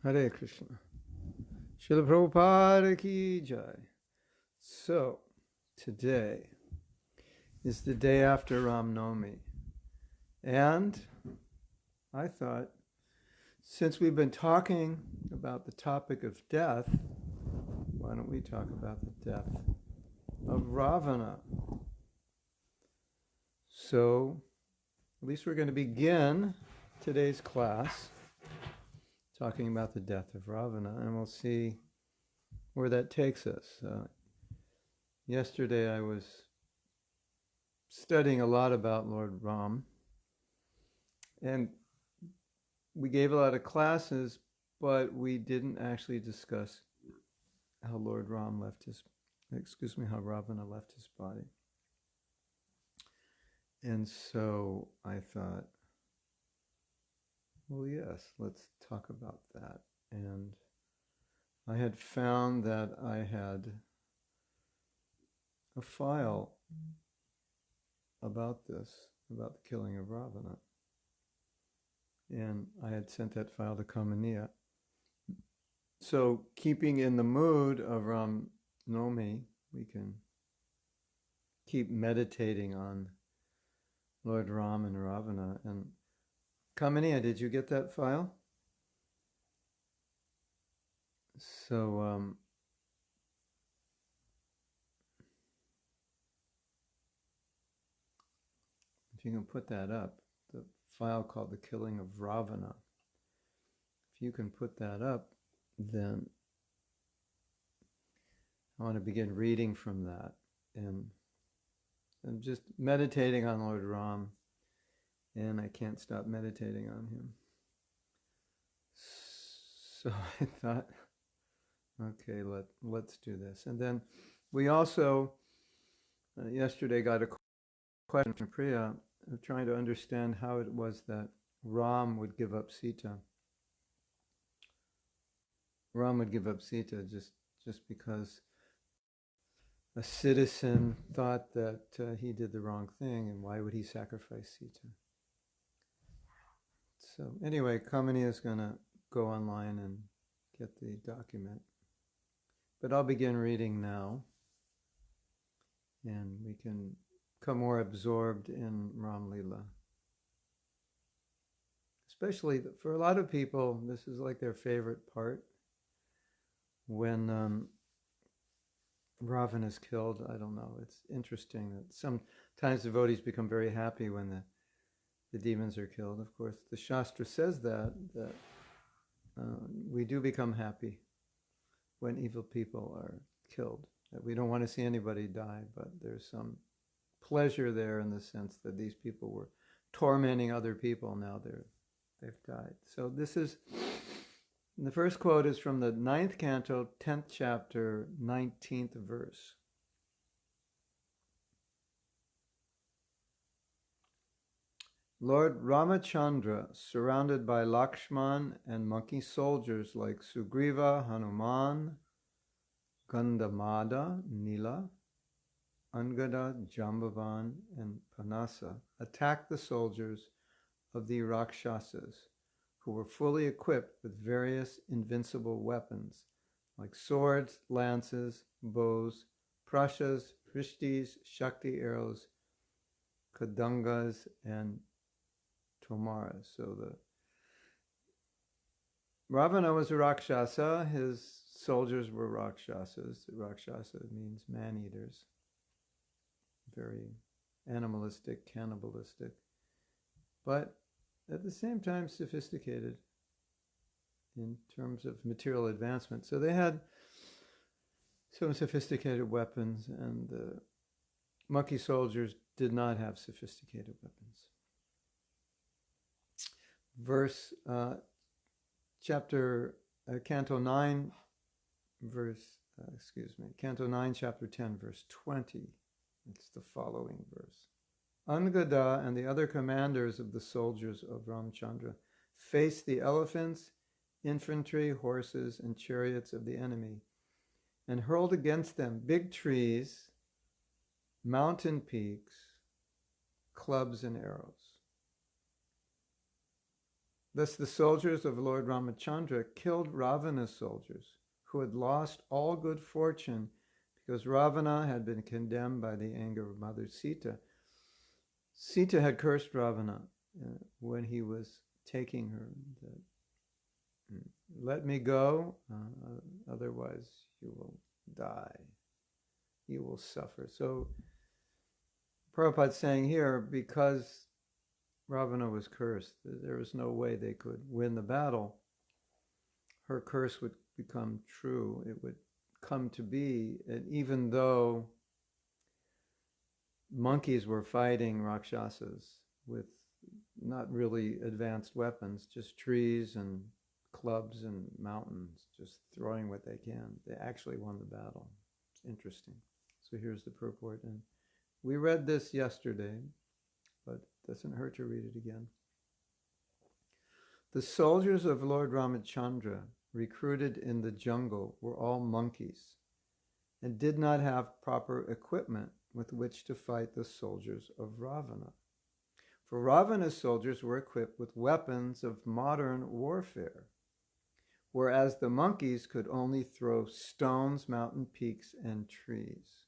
Hare Krishna. Srila Prabhupada ki jai. So, today is the day after Ram Navami. And I thought, since we've been talking about the topic of death, why don't we talk about the death of Ravana? So, at least we're going to begin today's class talking about the death of Ravana, and we'll see where that takes us. Yesterday I was studying a lot about Lord Ram, and we gave a lot of classes, but we didn't actually discuss how Lord Ram how Ravana left his body. And so I thought, well, yes, let's talk about that. And I had found that I had a file about this, about the killing of Ravana. And I had sent that file to Kamaniya. So keeping in the mood of Ram Navami, we can keep meditating on Lord Ram and Ravana. And Kamaniya, did you get that file? So if you can put that up, the file called The Killing of Ravana. If you can put that up, then I want to begin reading from that. And I'm just meditating on Lord Ram, and I can't stop meditating on him. So I thought, okay, let's do this. And then we also, yesterday got a question from Priya, trying to understand how it was that Ram would give up Sita. Ram would give up Sita just because a citizen thought that he did the wrong thing, and why would he sacrifice Sita? So anyway, Kamani is going to go online and get the document. But I'll begin reading now, and we can become more absorbed in Ram Lila. Especially for a lot of people, this is like their favorite part. When Ravana is killed, I don't know, it's interesting that sometimes devotees become very happy when the demons are killed. Of course, the Shastra says that we do become happy when evil people are killed. That we don't want to see anybody die, but there's some pleasure there in the sense that these people were tormenting other people, now they've died. So this is, the first quote is from the 9th canto, 10th chapter, 19th verse. Lord Ramachandra, surrounded by Lakshman and monkey soldiers like Sugriva, Hanuman, Gandamada, Nila, Angada, Jambavan, and Panasa, attacked the soldiers of the Rakshasas, who were fully equipped with various invincible weapons, like swords, lances, bows, prashas, prishtis, shakti arrows, kadangas, and tomaras. So the Ravana was a Rakshasa, his soldiers were Rakshasas. Rakshasa means man-eaters. Very animalistic, cannibalistic, but at the same time sophisticated in terms of material advancement. So they had some sophisticated weapons, and the monkey soldiers did not have sophisticated weapons. Canto 9, Canto 9, chapter 10, verse 20. It's the following verse. Angada and the other commanders of the soldiers of Ramchandra faced the elephants, infantry, horses, and chariots of the enemy, and hurled against them big trees, mountain peaks, clubs, and arrows. Thus the soldiers of Lord Ramachandra killed Ravana's soldiers, who had lost all good fortune because Ravana had been condemned by the anger of Mother Sita. Sita had cursed Ravana when he was taking her. Let me go, otherwise you will die. You will suffer. So Prabhupada's saying here, because Ravana was cursed, there was no way they could win the battle. Her curse would become true. It would come to be. And even though monkeys were fighting Rakshasas with not really advanced weapons, just trees and clubs and mountains, just throwing what they can, they actually won the battle. It's interesting. So here's the purport. And we read this yesterday, but it doesn't hurt to read it again. The soldiers of Lord Ramachandra, recruited in the jungle, were all monkeys and did not have proper equipment with which to fight the soldiers of Ravana. For Ravana's soldiers were equipped with weapons of modern warfare, whereas the monkeys could only throw stones, mountain peaks, and trees.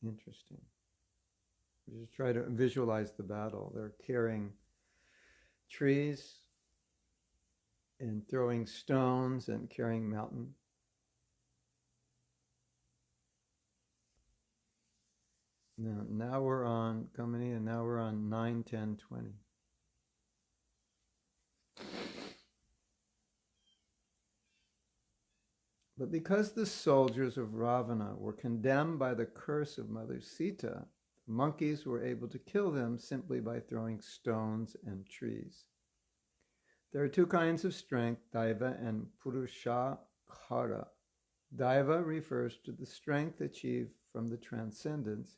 Interesting. Just try to visualize the battle. They're carrying trees and throwing stones and carrying mountain. Now we're on Kamini, and now we're on 9, 10, 20. But because the soldiers of Ravana were condemned by the curse of Mother Sita, the monkeys were able to kill them simply by throwing stones and trees. There are two kinds of strength, Daiva and Purushakara. Daiva refers to the strength achieved from the transcendence,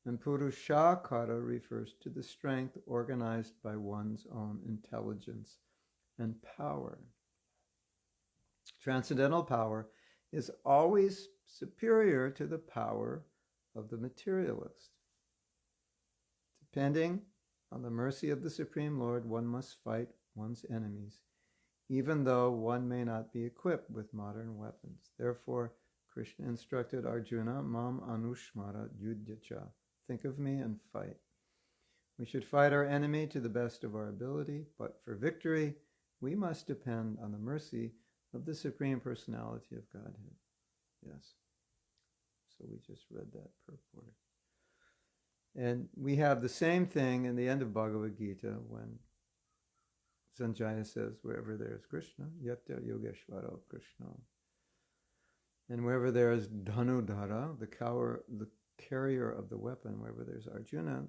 and Purushakara refers to the strength organized by one's own intelligence and power. Transcendental power is always superior to the power of the materialist. Depending on the mercy of the Supreme Lord, one must fight one's enemies, even though one may not be equipped with modern weapons. Therefore, Krishna instructed Arjuna, Mam Anushmara Yudhyacha, think of me and fight. We should fight our enemy to the best of our ability, but for victory, we must depend on the mercy of the Supreme Personality of Godhead. Yes. So we just read that purport. And we have the same thing in the end of Bhagavad Gita when Sanjaya says, wherever there is Krishna, Yatya Yogeshvaro Krishna. And wherever there is Dhanudhara, the carrier of the weapon, wherever there's Arjuna,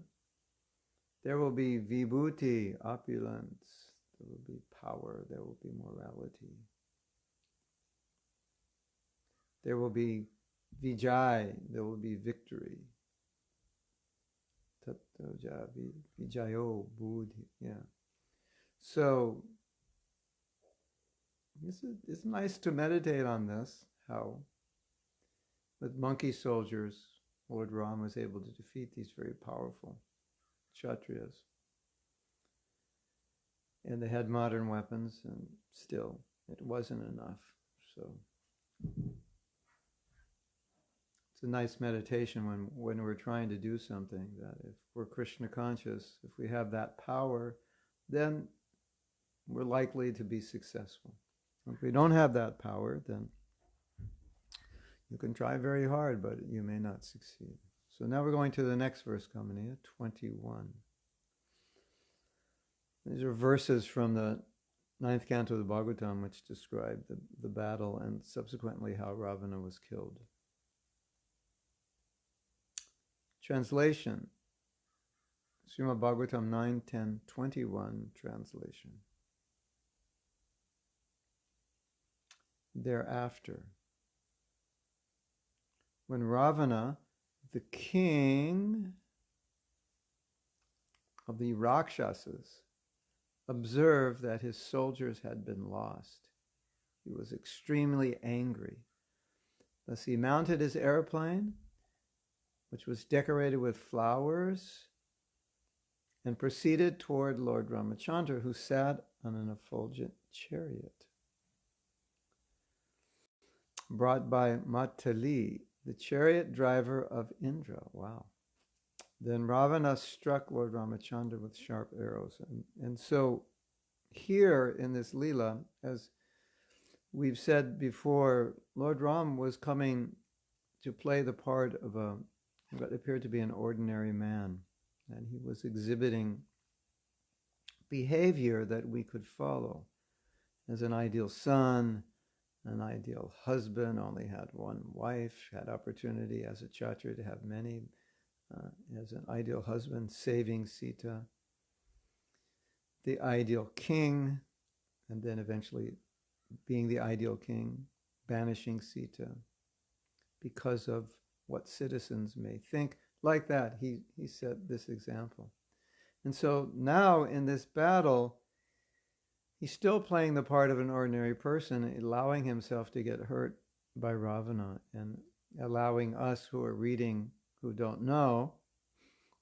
there will be Vibhuti, opulence, there will be power, there will be morality. There will be Vijay, there will be victory. Tattvaja Vijayo Buddhi. Yeah. So it's nice to meditate on this, how with monkey soldiers, Lord Ram was able to defeat these very powerful Kshatriyas. And they had modern weapons, and still it wasn't enough. So it's a nice meditation when we're trying to do something, that if we're Krishna conscious, if we have that power, then we're likely to be successful. If we don't have that power, then you can try very hard, but you may not succeed. So now we're going to the next verse, Kamaniya, 21. These are verses from the 9th canto of the Bhagavatam, which describe the battle and subsequently how Ravana was killed. Translation. Srimad Bhagavatam 9, 10, 21 translation. Thereafter, when Ravana, the king of the Rakshasas, observed that his soldiers had been lost, he was extremely angry. Thus he mounted his airplane, which was decorated with flowers and proceeded toward Lord Ramachandra, who sat on an effulgent chariot, brought by Matali, the chariot driver of Indra. Wow. Then Ravana struck Lord Ramachandra with sharp arrows. And so here in this Leela, as we've said before, Lord Ram was coming to play the part of what appeared to be an ordinary man. And he was exhibiting behavior that we could follow as an ideal son, an ideal husband, only had one wife, had opportunity as a Kshatriya to have many, as an ideal husband, saving Sita, the ideal king, and then eventually being the ideal king, banishing Sita because of what citizens may think. Like that, he set this example. And so now in this battle, he's still playing the part of an ordinary person, allowing himself to get hurt by Ravana and allowing us who are reading, who don't know,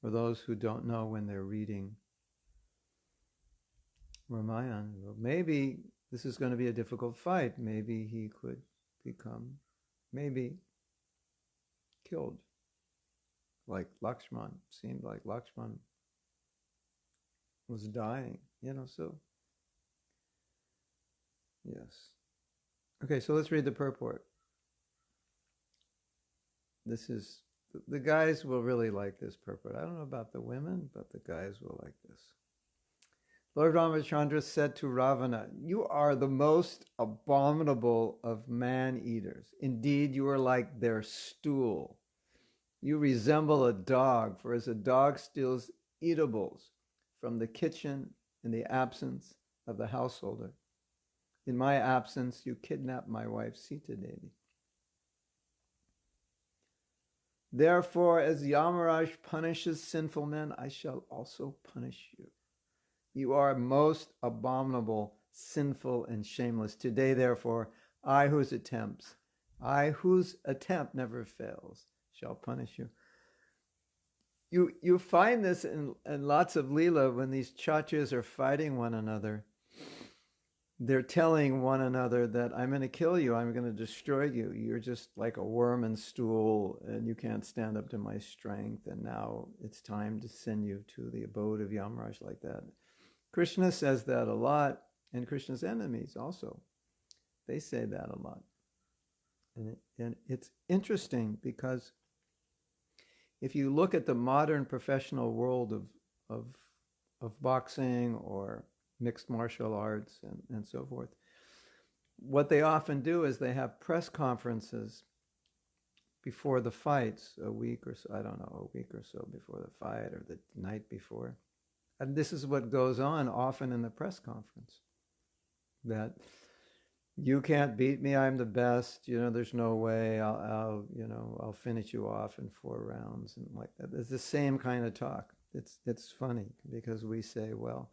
or those who don't know when they're reading Ramayana, well, maybe this is going to be a difficult fight. Maybe he could become, maybe killed. Like Lakshman, seemed like Lakshman was dying, so. Yes. Okay, so let's read the purport. This is, the guys will really like this purport. I don't know about the women, but the guys will like this. Lord Ramachandra said to Ravana, "You are the most abominable of man-eaters. Indeed, you are like their stool. You resemble a dog, for as a dog steals eatables from the kitchen in the absence of the householder, in my absence, you kidnapped my wife Sita Devi. Therefore, as Yamaraj punishes sinful men, I shall also punish you. You are most abominable, sinful, and shameless. Today, therefore, I whose attempt never fails, shall punish you." You find this in lots of Leela when these Kshatriyas are fighting one another. They're telling one another that I'm going to kill you, I'm going to destroy you. You're just like a worm in stool, and you can't stand up to my strength, and now it's time to send you to the abode of Yamaraj, like that. Krishna says that a lot, and Krishna's enemies also. They say that a lot. And it's interesting because if you look at the modern professional world of boxing or mixed martial arts and so forth, what they often do is they have press conferences before the fights, a week or so before the fight or the night before. And this is what goes on often in the press conference, that you can't beat me, I'm the best, there's no way, I'll finish you off in 4 rounds, and like that. It's the same kind of talk. It's funny because we say, well,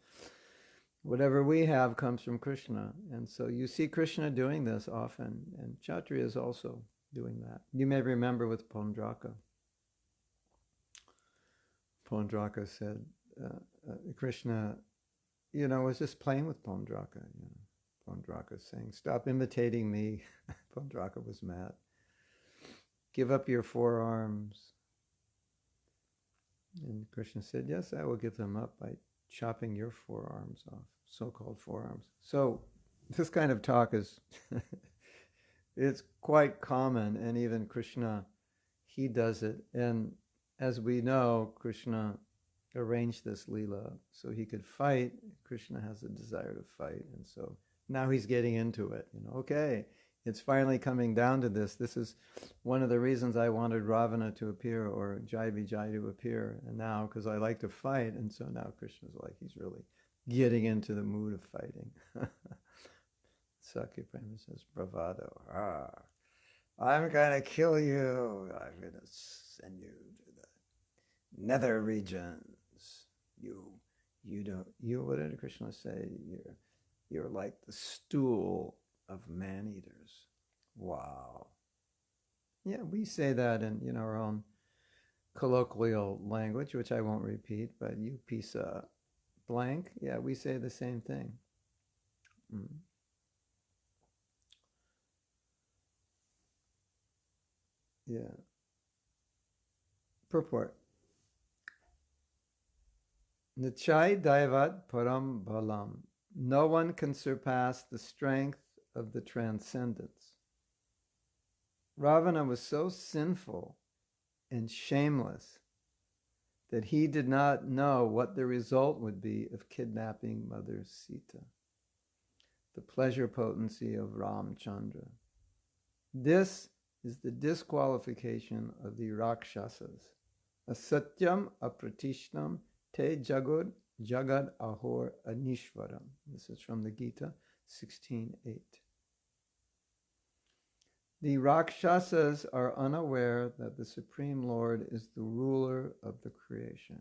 whatever we have comes from Krishna. And so you see Krishna doing this often, and Kshatriya is also doing that. You may remember with Pondraka. Pondraka said, Krishna, was just playing with Pondraka. Pondraka saying, "Stop imitating me." Pondraka was mad. "Give up your forearms." And Krishna said, "Yes, I will give them up by chopping your forearms off," so-called forearms. So this kind of talk is, it's quite common, and even Krishna, he does it. And as we know, Krishna arranged this Leela so he could fight. Krishna has a desire to fight, and so now he's getting into it. Okay, it's finally coming down to this. This is one of the reasons I wanted Ravana to appear, or Jai Vijay to appear, and now, because I like to fight, and so now Krishna's like, he's really getting into the mood of fighting. Sakya Prema says, bravado. I'm going to kill you. I'm going to send you to the nether regions. What did Krishna say? You're like the stool of man-eaters. Wow. Yeah, we say that in our own colloquial language, which I won't repeat, but you piece of blank, yeah, we say the same thing. Mm. Yeah. Purport. Nichai Daivat Param Balam. No one can surpass the strength of the transcendence. Ravana was so sinful and shameless that he did not know what the result would be of kidnapping Mother Sita, the pleasure potency of Ramchandra. This is the disqualification of the Rakshasas. Asatyam apratishnam te jagad ahor anishvaram. This is from the Gita 16:8. The Rakshasas are unaware that the Supreme Lord is the ruler of the creation.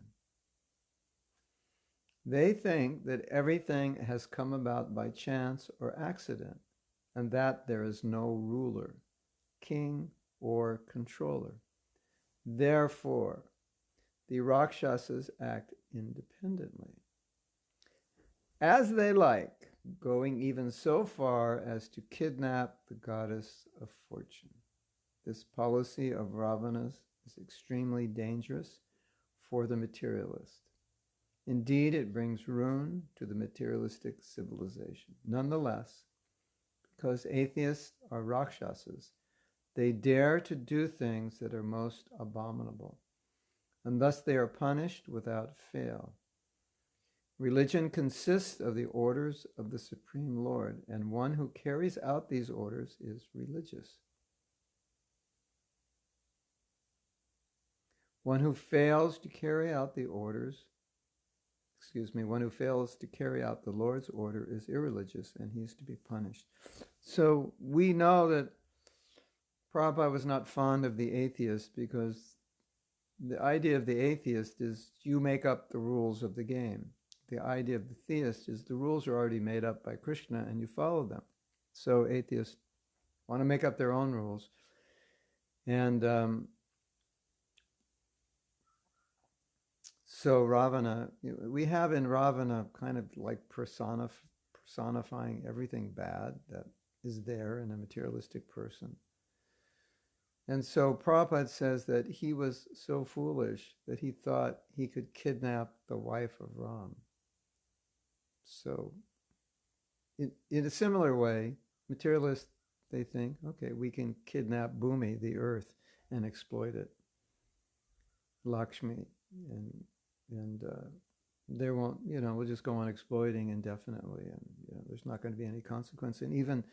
They think that everything has come about by chance or accident, and that there is no ruler, king, or controller. Therefore, the Rakshasas act independently, as they like, going even so far as to kidnap the goddess of fortune. This policy of Ravana's is extremely dangerous for the materialist. Indeed, it brings ruin to the materialistic civilization. Nonetheless, because atheists are Rakshasas, they dare to do things that are most abominable, and thus they are punished without fail. Religion consists of the orders of the Supreme Lord, and one who carries out these orders is religious. One who fails to carry out the Lord's order is irreligious, and he is to be punished. So we know that Prabhupada was not fond of the atheist, because the idea of the atheist is you make up the rules of the game. The idea of the theist is the rules are already made up by Krishna and you follow them. So atheists want to make up their own rules. And so Ravana, we have in Ravana kind of like personifying everything bad that is there in a materialistic person. And so Prabhupada says that he was so foolish that he thought he could kidnap the wife of Ram. So in a similar way, materialists, they think, okay, we can kidnap Bhumi, the earth, and exploit it. Lakshmi, and there won't, we'll just go on exploiting indefinitely, and there's not going to be any consequence. And even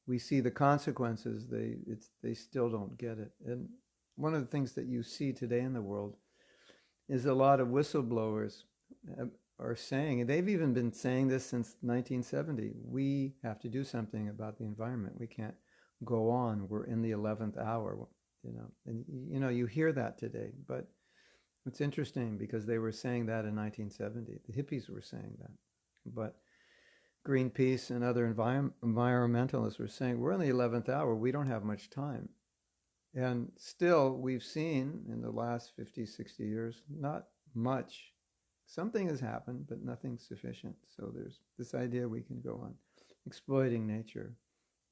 we see the consequences, they still don't get it. And one of the things that you see today in the world is a lot of whistleblowers are saying, and they've even been saying this since 1970, we have to do something about the environment. We can't go on. We're in the 11th hour, and you hear that today. But it's interesting because they were saying that in 1970. The hippies were saying that. But Greenpeace and other environmentalists were saying, we're in the 11th hour, we don't have much time. And still, we've seen in the last 50, 60 years, not much. Something has happened, but nothing sufficient. So there's this idea we can go on exploiting nature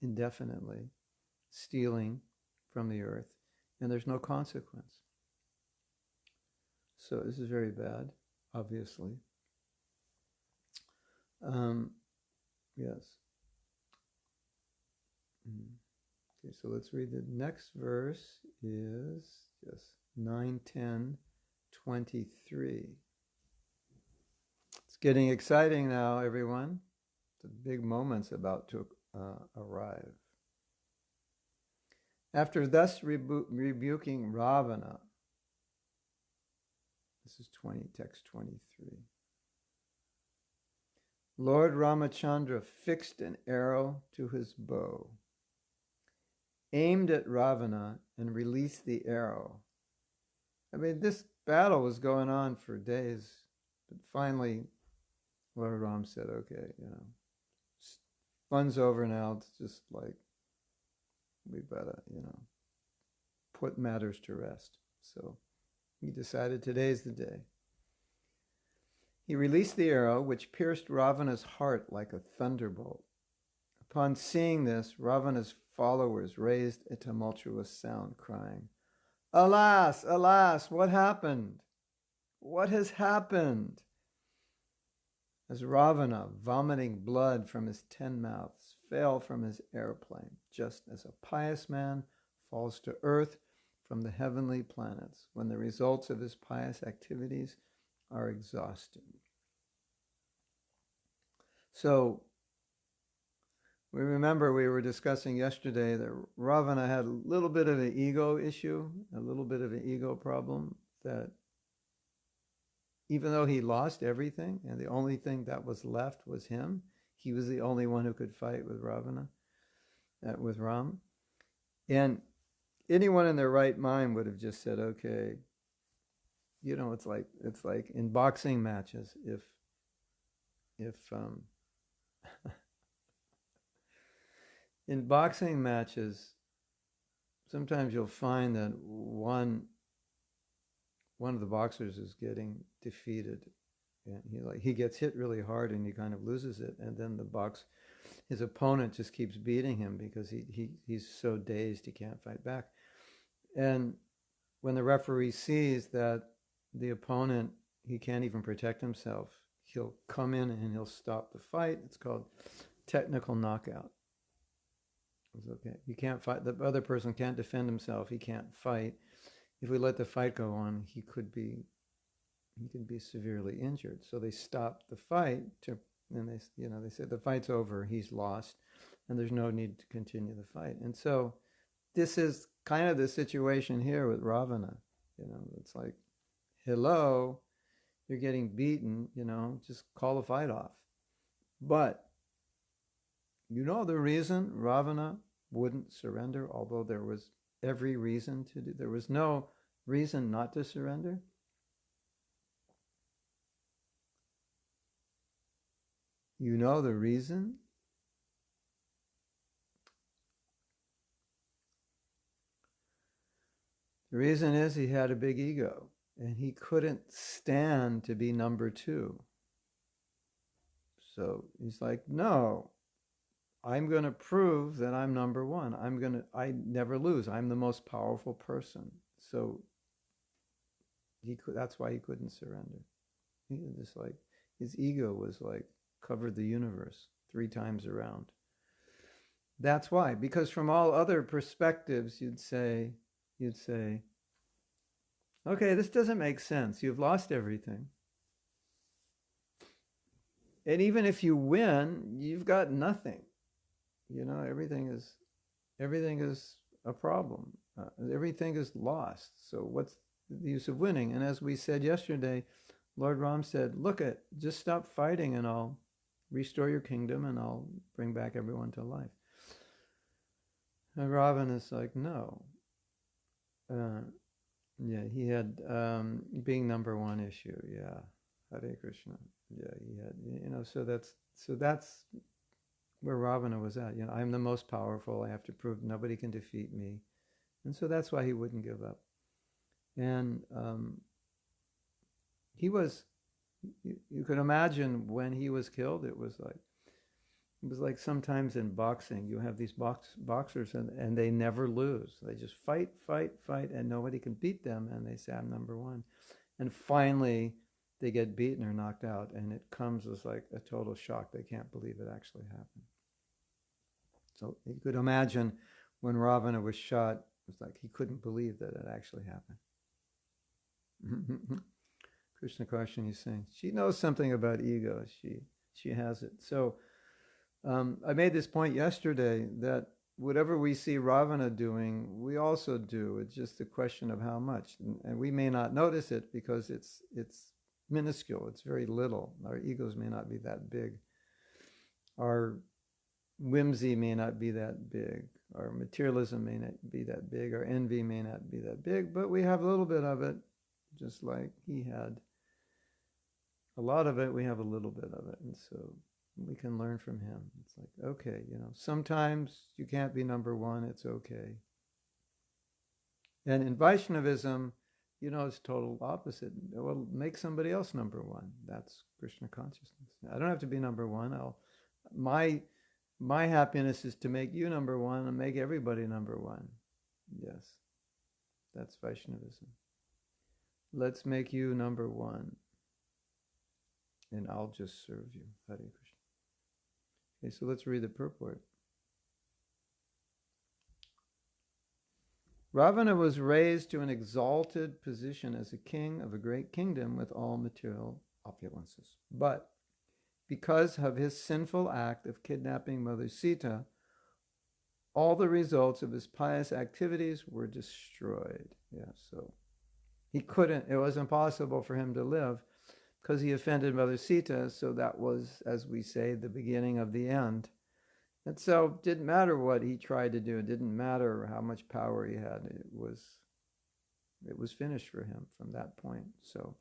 indefinitely, stealing from the earth, and there's no consequence. So this is very bad, obviously. Yes. Okay, so let's read the next verse is 9:10:23. It's getting exciting now, everyone. The big moment's about to arrive. After thus rebuking Ravana, this is text 23. Lord Ramachandra fixed an arrow to his bow, aimed at Ravana, and released the arrow. I mean, this battle was going on for days, but finally, Lord Ram said, okay, fun's over now. It's just like, we better, put matters to rest. So He decided today's the day. He released the arrow, which pierced Ravana's heart like a thunderbolt. Upon seeing this, Ravana's followers raised a tumultuous sound, crying, "Alas, alas, what happened? What has happened?" As Ravana, vomiting blood from his 10 mouths, fell from his airplane, just as a pious man falls to earth from the heavenly planets when the results of his pious activities are exhausted. So, we remember we were discussing yesterday that Ravana had a little bit of an ego issue, a little bit of an ego problem, that even though he lost everything and the only thing that was left was him, he was the only one who could fight with Ravana, with Ram. And anyone in their right mind would have just said, okay, it's like in boxing matches, if in boxing matches, sometimes you'll find that one of the boxers is getting defeated, and he gets hit really hard and he kind of loses it, and then his opponent just keeps beating him because he's so dazed he can't fight back. And when the referee sees that the opponent, he can't even protect himself, he'll come in and he'll stop the fight. It's called technical knockout. It's okay. You can't fight. The other person can't defend himself. He can't fight. If we let the fight go on, he could be severely injured. So they stop the fight and they say the fight's over. He's lost, and there's no need to continue the fight. And so this is kind of the situation here with Ravana. It's like, hello, you're getting beaten. Just call the fight off. But the reason Ravana wouldn't surrender, although there was every reason to do. There was no reason not to surrender. The reason? The reason is he had a big ego, and he couldn't stand to be number 2. So he's like, no, I'm going to prove that I'm number 1. I never lose. I'm the most powerful person. So that's why he couldn't surrender. His ego was like covered the universe 3 times around. That's why, because from all other perspectives, you'd say, okay, this doesn't make sense. You've lost everything. And even if you win, you've got nothing. Everything is a problem. Everything is lost. So what's the use of winning? And as we said yesterday, Lord Ram said, just stop fighting and I'll restore your kingdom and I'll bring back everyone to life. And Ravana is like, no. He had being number 1 issue. Yeah, Hare Krishna. Yeah, he had, so that's where Ravana was at. I'm the most powerful. I have to prove nobody can defeat me. And so that's why he wouldn't give up. And he was, you could imagine when he was killed, it was like sometimes in boxing, you have these boxers and they never lose. They just fight, and nobody can beat them. And they say, I'm number 1. And finally, they get beaten or knocked out, and it comes as like a total shock. They can't believe it actually happened. So you could imagine when Ravana was shot, it was like he couldn't believe that it actually happened. Krishna Karshini is saying, she knows something about ego. She has it. So I made this point yesterday that whatever we see Ravana doing, we also do. It's just a question of how much. And we may not notice it because it's minuscule. It's very little. Our egos may not be that big. Our whimsy may not be that big. Our materialism may not be that big. Our envy may not be that big. But we have a little bit of it, just like he had. A lot of it, we have a little bit of it. And so we can learn from him. It's like, okay, sometimes you can't be number 1. It's okay. And in Vaishnavism, it's total opposite. Well, make somebody else number one. That's Krishna consciousness. I don't have to be number one. My happiness is to make you number one and make everybody number one. Yes, that's Vaishnavism. Let's make you number one, and I'll just serve you. Hare Krishna. Okay, so let's read the purport. Ravana was raised to an exalted position as a king of a great kingdom with all material opulences. But because of his sinful act of kidnapping Mother Sita, all the results of his pious activities were destroyed. Yeah, so it was impossible for him to live because he offended Mother Sita, so that was, as we say, the beginning of the end. And so it didn't matter what he tried to do. It didn't matter how much power he had. It was finished for him from that point. So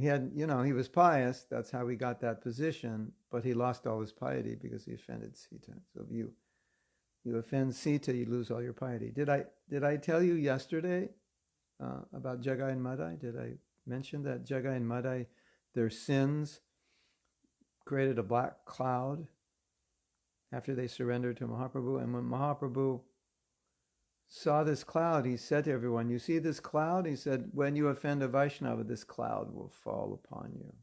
he was pious. That's how he got that position. But he lost all his piety because he offended Sita. So if you offend Sita, you lose all your piety. Did I tell you yesterday about Jagai and Madai? Did I mention that Jagai and Madai, their sins created a black cloud after they surrendered to Mahaprabhu? And when Mahaprabhu saw this cloud, he said to everyone, "You see this cloud?" He said, "When you offend a Vaishnava, this cloud will fall upon you."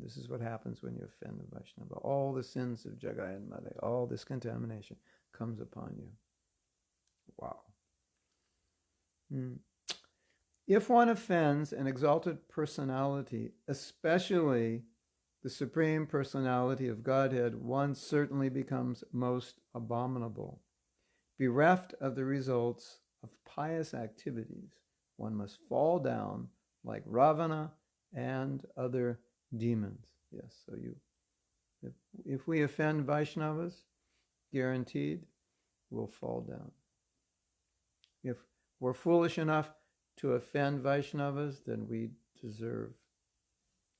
This is what happens when you offend a Vaishnava. All the sins of Jagai and Madai, all this contamination comes upon you. Wow. If one offends an exalted personality, especially the Supreme Personality of Godhead, one certainly becomes most abominable. Bereft of the results of pious activities, one must fall down like Ravana and other demons. Yes, so if we offend Vaishnavas, guaranteed, we'll fall down. If we're foolish enough to offend Vaishnavas, then we deserve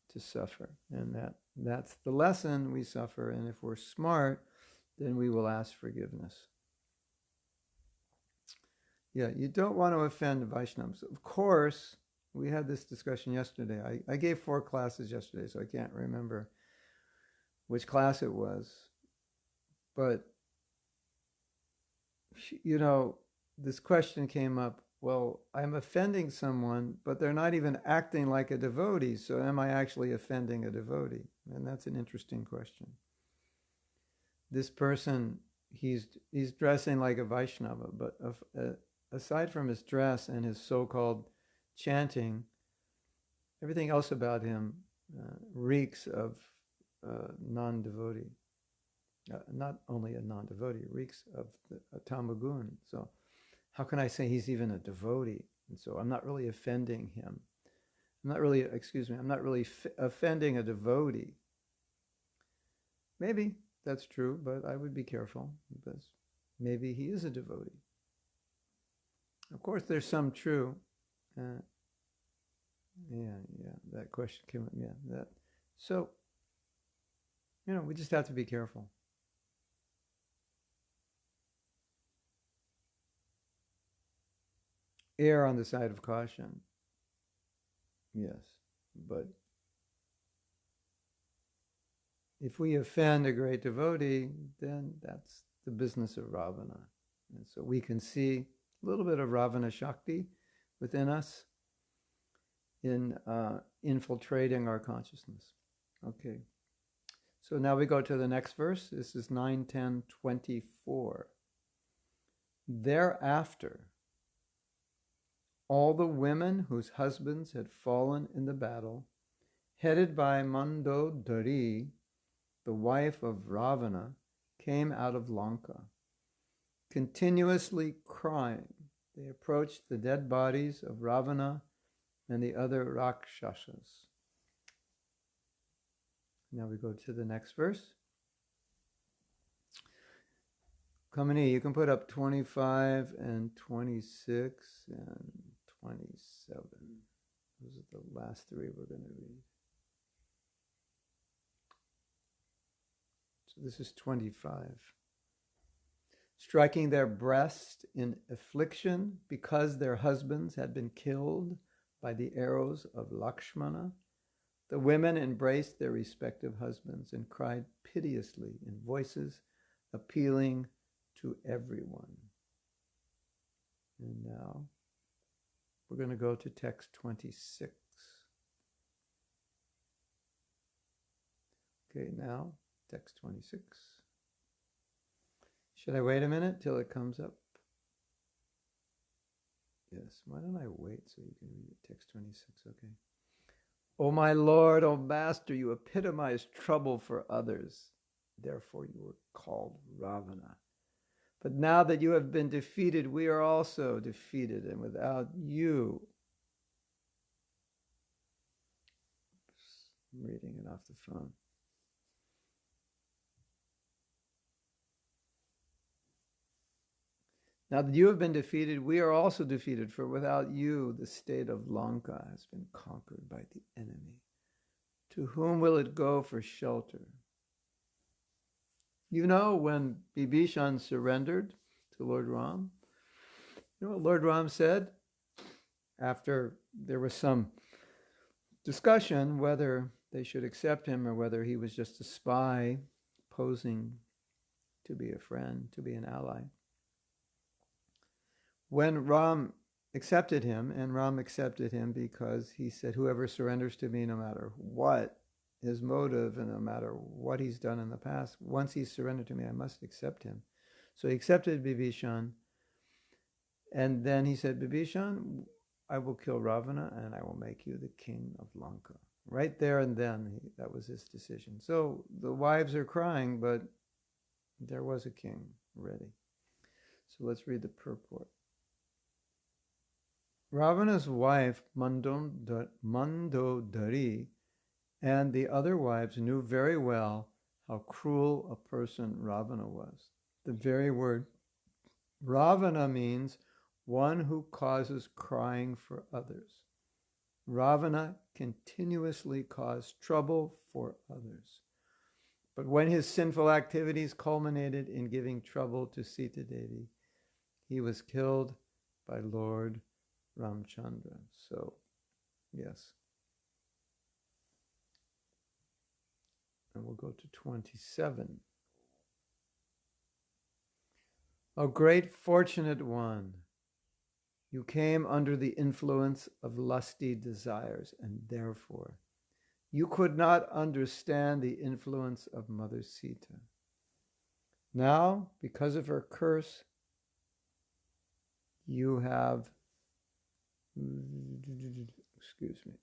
to suffer. And that's the lesson, we suffer. And if we're smart, then we will ask forgiveness. Yeah, you don't want to offend Vaishnavas. Of course, we had this discussion yesterday. I gave 4 classes yesterday, so I can't remember which class it was. But, this question came up, well, I'm offending someone, but they're not even acting like a devotee, so am I actually offending a devotee? And that's an interesting question. This person, he's dressing like a Vaishnava, but aside from his dress and his so-called chanting, everything else about him reeks of non-devotee. Not only a non-devotee, reeks of a tamagun. So how can I say he's even a devotee? And so I'm not really offending him. I'm not really offending a devotee. Maybe that's true, but I would be careful because maybe he is a devotee. Of course, there's some true. That question came up. Yeah, that. So, we just have to be careful. Err on the side of caution. Yes, but if we offend a great devotee, then that's the business of Ravana. And so we can see a little bit of Ravana Shakti within us in infiltrating our consciousness. Okay. So now we go to the next verse. This is 9:10:24. Thereafter, all the women whose husbands had fallen in the battle, headed by Mandodari, the wife of Ravana, came out of Lanka. Continuously crying, they approached the dead bodies of Ravana and the other Rakshasas. Now we go to the next verse. Kamini, you can put up 25 and 26 and 27. Those are the last 3 we're going to read. So this is 25. striking their breast in affliction because their husbands had been killed by the arrows of Lakshmana. The women embraced their respective husbands and cried piteously in voices appealing to everyone. And now we're going to go to text 26. Okay, now text 26. Should I wait a minute till it comes up? Yes, why don't I wait so you can read it? Text 26, okay. O my Lord, O Master, you epitomize trouble for others. Therefore you were called Ravana. But now that you have been defeated, we are also defeated, and without you... I'm reading it off the phone. Now that you have been defeated, we are also defeated, for without you, the state of Lanka has been conquered by the enemy. To whom will it go for shelter? You know, when Bibhishan surrendered to Lord Ram, you know what Lord Ram said? After there was some discussion whether they should accept him or whether he was just a spy posing to be a friend, to be an ally. When Ram accepted him, and Ram accepted him because he said, whoever surrenders to me, no matter what his motive and no matter what he's done in the past, once he's surrendered to me, I must accept him. So he accepted Bibhishan, and then he said, Bibhishan, I will kill Ravana and I will make you the king of Lanka. Right there and then, that was his decision. So the wives are crying, but there was a king ready. So let's read the purport. Ravana's wife, Mandodari, and the other wives knew very well how cruel a person Ravana was. The very word Ravana means one who causes crying for others. Ravana continuously caused trouble for others. But when his sinful activities culminated in giving trouble to Sita Devi, he was killed by Lord Ramchandra. So, yes. And we'll go to 27. O great fortunate one, you came under the influence of lusty desires, and therefore you could not understand the influence of Mother Sita. Now, because of her curse, you have, excuse me,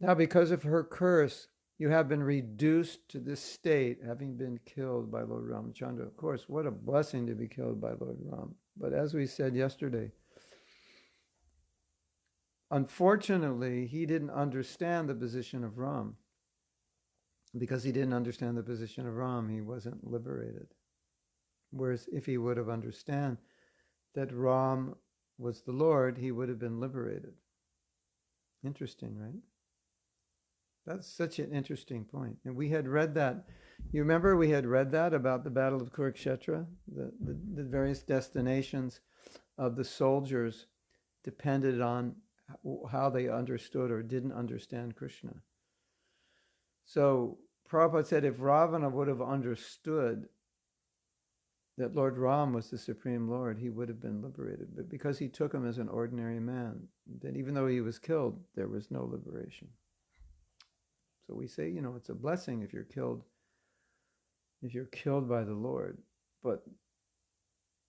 Now, because of her curse, you have been reduced to this state, having been killed by Lord Ramchandra. Of course, what a blessing to be killed by Lord Ram. But as we said yesterday, unfortunately, he didn't understand the position of Ram. Because he didn't understand the position of Ram, he wasn't liberated. Whereas if he would have understood that Ram was the Lord, he would have been liberated. Interesting, right? That's such an interesting point. And we had read that. You remember we had read that about the Battle of Kurukshetra? The various destinations of the soldiers depended on how they understood or didn't understand Krishna. So Prabhupada said if Ravana would have understood that Lord Ram was the Supreme Lord, he would have been liberated. But because he took him as an ordinary man, then even though he was killed, there was no liberation. So we say, it's a blessing if you're killed by the Lord. But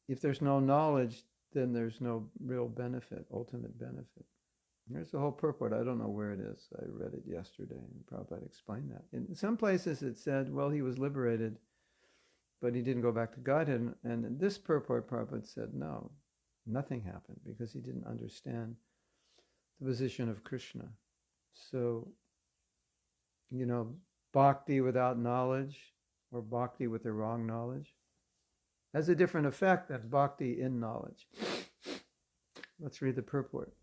if there's no knowledge, then there's no real benefit, ultimate benefit. There's the whole purport. I don't know where it is. I read it yesterday, and Prabhupada explained that. In some places it said, well, he was liberated, but he didn't go back to Godhead. And in this purport, Prabhupada said, no, nothing happened, because he didn't understand the position of Krishna. So, bhakti without knowledge, or bhakti with the wrong knowledge, has a different effect. That's bhakti in knowledge. Let's read the purport.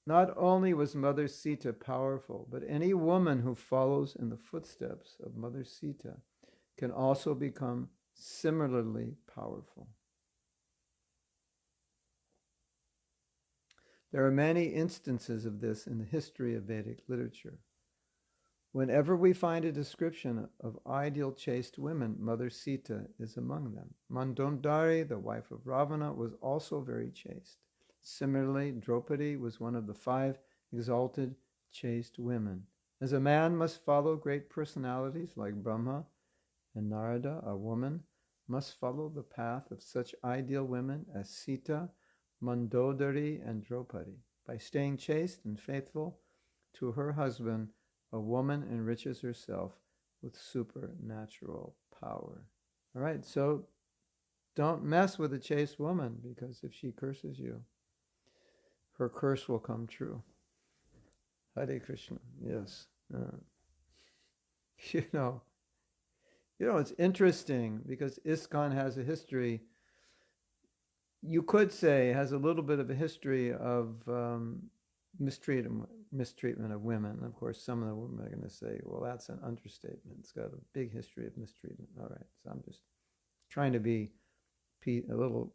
Not only was Mother Sita powerful, but any woman who follows in the footsteps of Mother Sita can also become similarly powerful. There are many instances of this in the history of Vedic literature. Whenever we find a description of ideal chaste women, Mother Sita is among them. Mandodari, the wife of Ravana, was also very chaste. Similarly, Draupadi was one of the 5 exalted chaste women. As a man must follow great personalities like Brahma and Narada, a woman must follow the path of such ideal women as Sita, Mandodari, and Draupadi. By staying chaste and faithful to her husband, a woman enriches herself with supernatural power. All right, so don't mess with a chaste woman, because if she curses you, her curse will come true. Hare Krishna. Yes. You know, it's interesting because ISKCON has a history, you could say has a little bit of a history of mistreatment of women. Of course, some of the women are going to say, well, that's an understatement. It's got a big history of mistreatment. All right, so I'm just trying to be a little,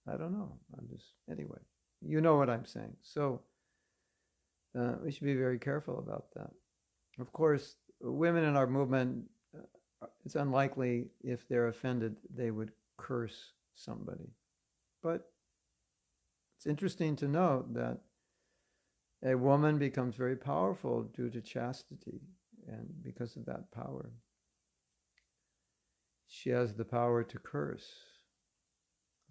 I don't know. Anyway, you know what I'm saying. So we should be very careful about that. Of course, women in our movement, it's unlikely if they're offended, they would curse somebody. But it's interesting to note that a woman becomes very powerful due to chastity, and because of that power, she has the power to curse.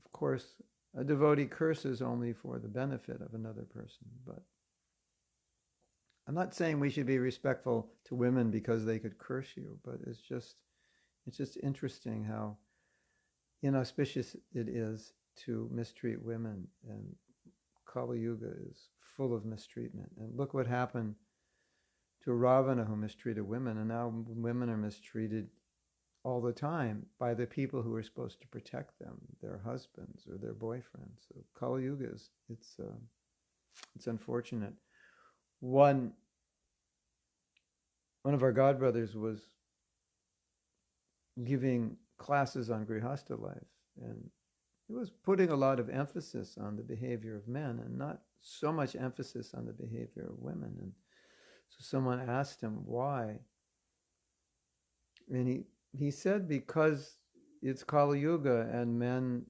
Of course, a devotee curses only for the benefit of another person, but I'm not saying we should be respectful to women because they could curse you, but it's just interesting how inauspicious it is to mistreat women, and Kali Yuga is full of mistreatment. And look what happened to Ravana, who mistreated women, and now women are mistreated all the time by the people who are supposed to protect them, their husbands or their boyfriends. So Kali Yuga it's unfortunate. One of our godbrothers was giving classes on Grihastha life, and he was putting a lot of emphasis on the behavior of men and not so much emphasis on the behavior of women. And so someone asked him why. And he said because it's Kali Yuga and men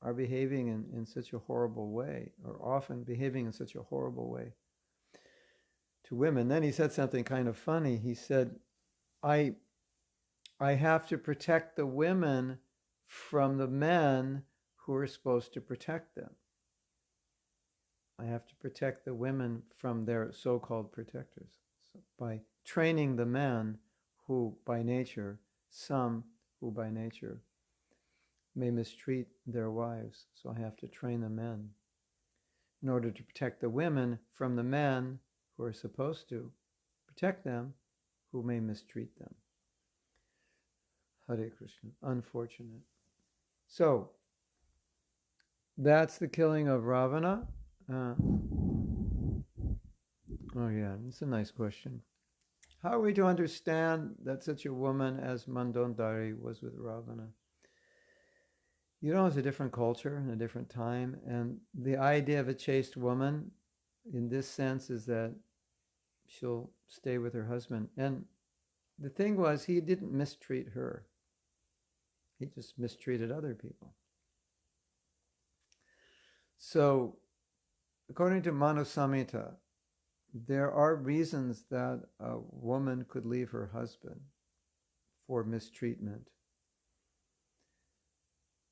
are behaving in such a horrible way, or often behaving in such a horrible way to women. Then he said something kind of funny. He said, I have to protect the women from the men who are supposed to protect them. I have to protect the women from their so-called protectors. So by training the men who by nature may mistreat their wives. So I have to train the men in order to protect the women from the men who are supposed to protect them, who may mistreat them. Hare Krishna. Unfortunate. So, that's the killing of Ravana. Oh yeah, it's a nice question. How are we to understand that such a woman as Mandodari was with Ravana? It's a different culture and a different time, and the idea of a chaste woman in this sense is that she'll stay with her husband. And the thing was, he didn't mistreat her. He just mistreated other people. So, according to Manu Samhita, there are reasons that a woman could leave her husband for mistreatment.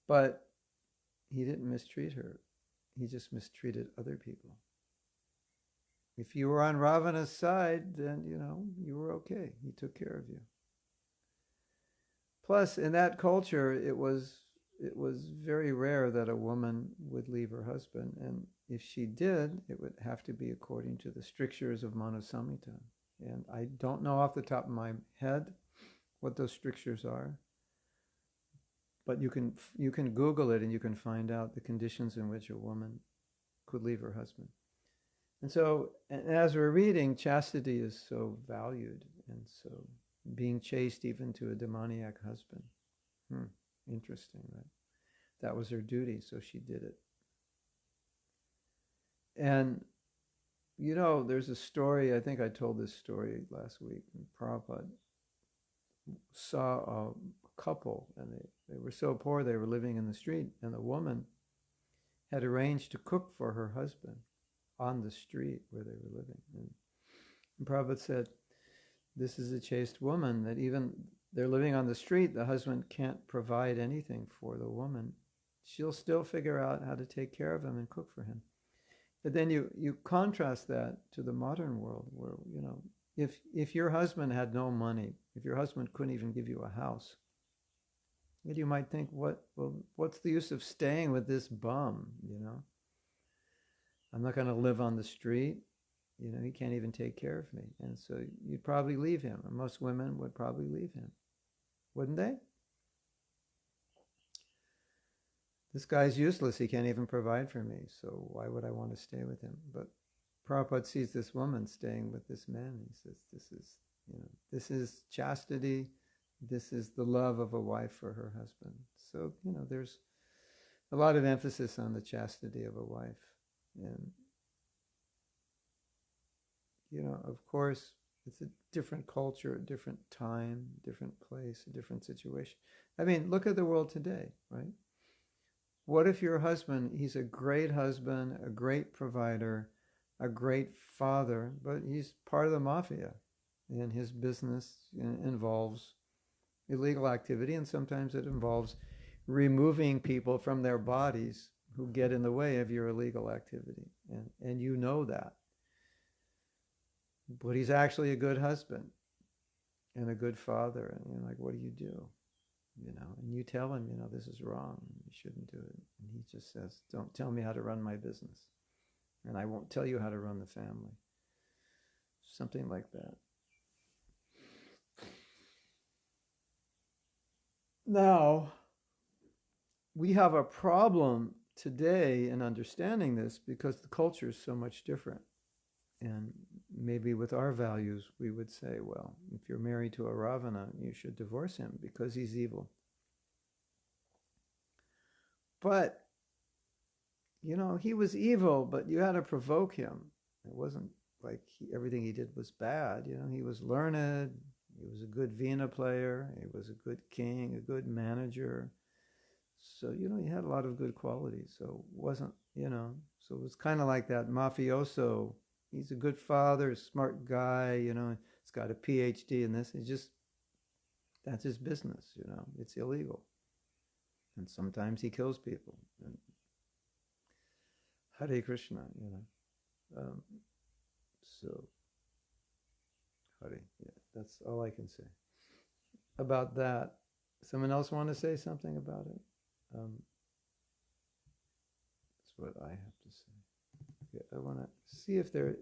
But he didn't mistreat her. He just mistreated other people. If you were on Ravana's side, then, you were okay. He took care of you. Plus, in that culture, it was very rare that a woman would leave her husband. And if she did, it would have to be according to the strictures of Manu Samhita. And I don't know off the top of my head what those strictures are. But you can Google it and you can find out the conditions in which a woman would leave her husband. And so, as we're reading, chastity is so valued, and so being chaste even to a demoniac husband. Interesting, right? That was her duty, so she did it. And, there's a story, I think I told this story last week. Prabhupada saw a couple, and they were so poor they were living in the street, and the woman had arranged to cook for her husband on the street where they were living. And Prabhupada said, this is a chaste woman, that even they're living on the street, the husband can't provide anything for the woman. She'll still figure out how to take care of him and cook for him. But then you contrast that to the modern world where, if your husband had no money, if your husband couldn't even give you a house, you might think, what's the use of staying with this bum, I'm not going to live on the street. He can't even take care of me. And so you'd probably leave him. And most women would probably leave him. Wouldn't they? This guy's useless. He can't even provide for me. So why would I want to stay with him? But Prabhupada sees this woman staying with this man. He says, this is chastity. This is the love of a wife for her husband. So, there's a lot of emphasis on the chastity of a wife. And, of course, it's a different culture, a different time, different place, a different situation. I mean, look at the world today, right? What if your husband, he's a great husband, a great provider, a great father, but he's part of the mafia, and his business involves illegal activity, and sometimes it involves removing people from their bodies who get in the way of your illegal activity, and you know that. But he's actually a good husband and a good father, and you're like, what do you do? And you tell him, this is wrong, you shouldn't do it. And he just says, don't tell me how to run my business, and I won't tell you how to run the family. Something like that. Now, we have a problem today in understanding this because the culture is so much different. And maybe with our values, we would say, well, if you're married to a Ravana, you should divorce him because he's evil. But, he was evil, but you had to provoke him. It wasn't like everything he did was bad. He was learned. He was a good Veena player. He was a good king, a good manager. So, he had a lot of good qualities. So it wasn't, so it was kind of like that mafioso. He's a good father, a smart guy, he's got a PhD in this. That's his business, it's illegal. And sometimes he kills people. And Hare Krishna, so, Hare, yeah, that's all I can say about that. Someone else want to say something about it? That's what I have to say. Okay, I want to see if there are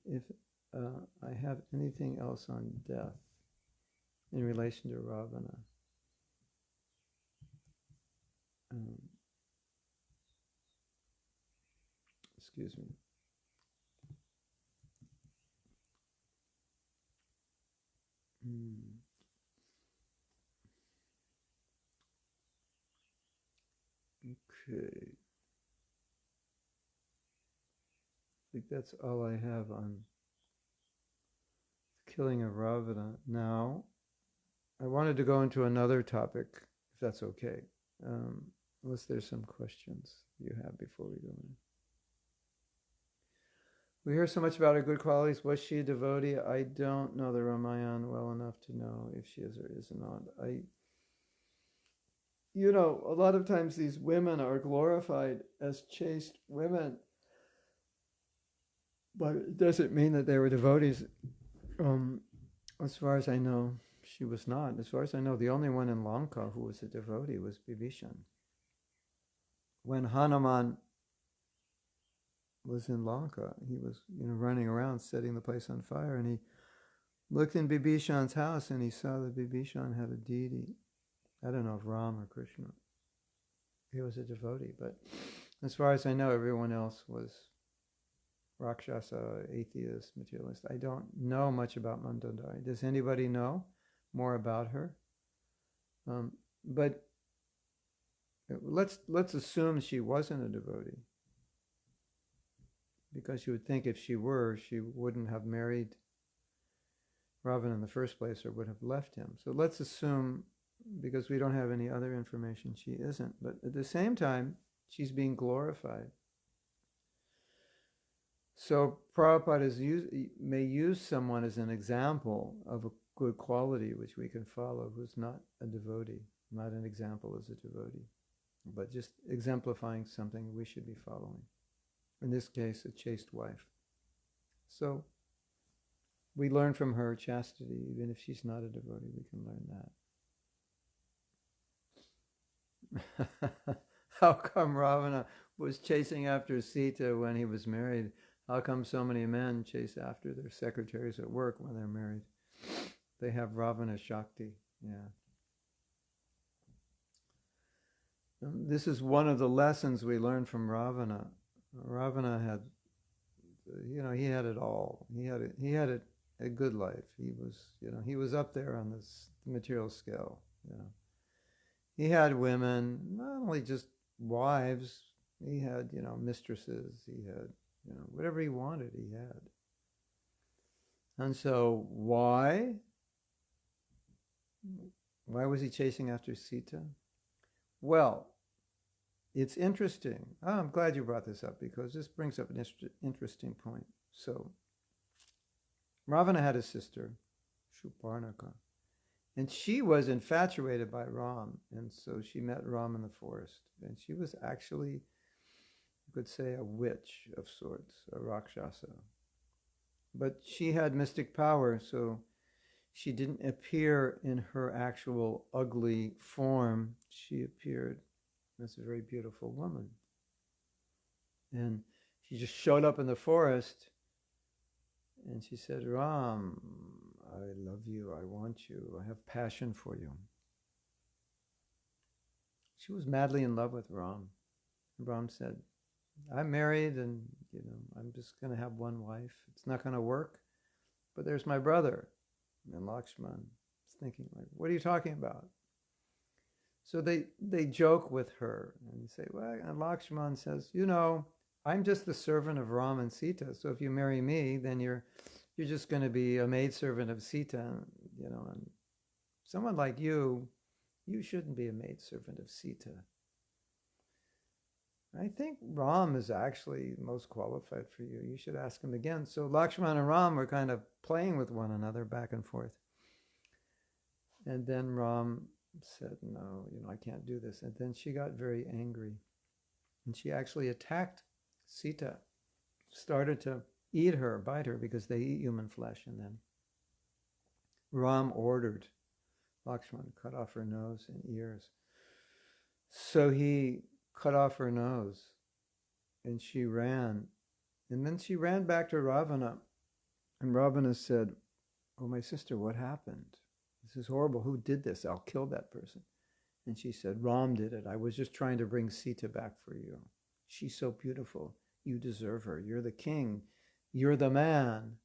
if I have anything else on death in relation to Ravana. Excuse me. Okay. I think that's all I have on the killing of Ravana. Now, I wanted to go into another topic, if that's okay, unless there's some questions you have before we go in. We hear so much about her good qualities. Was she a devotee? I don't know the Ramayana well enough to know if she is or is not. A lot of times these women are glorified as chaste women, but it doesn't mean that they were devotees. As far as I know, she was not. As far as I know, the only one in Lanka who was a devotee was Bibhishan. When Hanuman was in Lanka, he was running around setting the place on fire, and he looked in Bibhishan's house and he saw that Bibhishan had a deity. I don't know if Ram or Krishna. He was a devotee, but As far as I know, everyone else was Rakshasa, atheist, materialist. I don't know much about Mandodari. Does anybody know more about her? But let's assume she wasn't a devotee, because you would think if she were, she wouldn't have married Ravana in the first place, or would have left him. So let's assume, because we don't have any other information, she isn't. But at the same time, she's being glorified. So Prabhupada may use someone as an example of a good quality which we can follow, who's not a devotee, not an example as a devotee, but just exemplifying something we should be following. In this case, a chaste wife. So we learn from her chastity. Even if she's not a devotee, we can learn that. How come Ravana was chasing after Sita when he was married? How come so many men chase after their secretaries at work when they're married? They have Ravana Shakti. Yeah. This is one of the lessons we learn from Ravana. Ravana had, he had it all. He had a good life. He was up there on this material scale. He had women, not only just wives. He had, mistresses. He had, whatever he wanted, he had. And so why? Why was he chasing after Sita? Well, it's interesting. Oh, I'm glad you brought this up, because this brings up an interesting point. So, Ravana had a sister, Shuparnaka, and she was infatuated by Ram, and so she met Ram in the forest, and she was actually, you could say, a witch of sorts, a Rakshasa. But she had mystic power, so she didn't appear in her actual ugly form. She appeared as a very beautiful woman. And she just showed up in the forest, and she said, Ram, I love you, I want you, I have passion for you. She was madly in love with Ram. Ram said, I'm married, and I'm just going to have one wife. It's not going to work. But there's my brother. And Lakshman is thinking, like, what are you talking about? So they joke with her and say, well, and Lakshman says, I'm just the servant of Ram and Sita. So if you marry me, then you're just going to be a maidservant of Sita, and someone like you shouldn't be a maidservant of Sita. I think Ram is actually most qualified for you. You should ask him again. So Lakshman and Ram were kind of playing with one another back and forth. And then Ram said, no, I can't do this. And then she got very angry. And she actually attacked Sita, started to eat her, bite her, because they eat human flesh. And then Ram ordered Lakshman to cut off her nose and ears. So he cut off her nose, and she ran. And then she ran back to Ravana. And Ravana said, oh, my sister, what happened? This is horrible. Who did this? I'll kill that person. And she said, Ram did it. I was just trying to bring Sita back for you. She's so beautiful. You deserve her. You're the king. You're the man.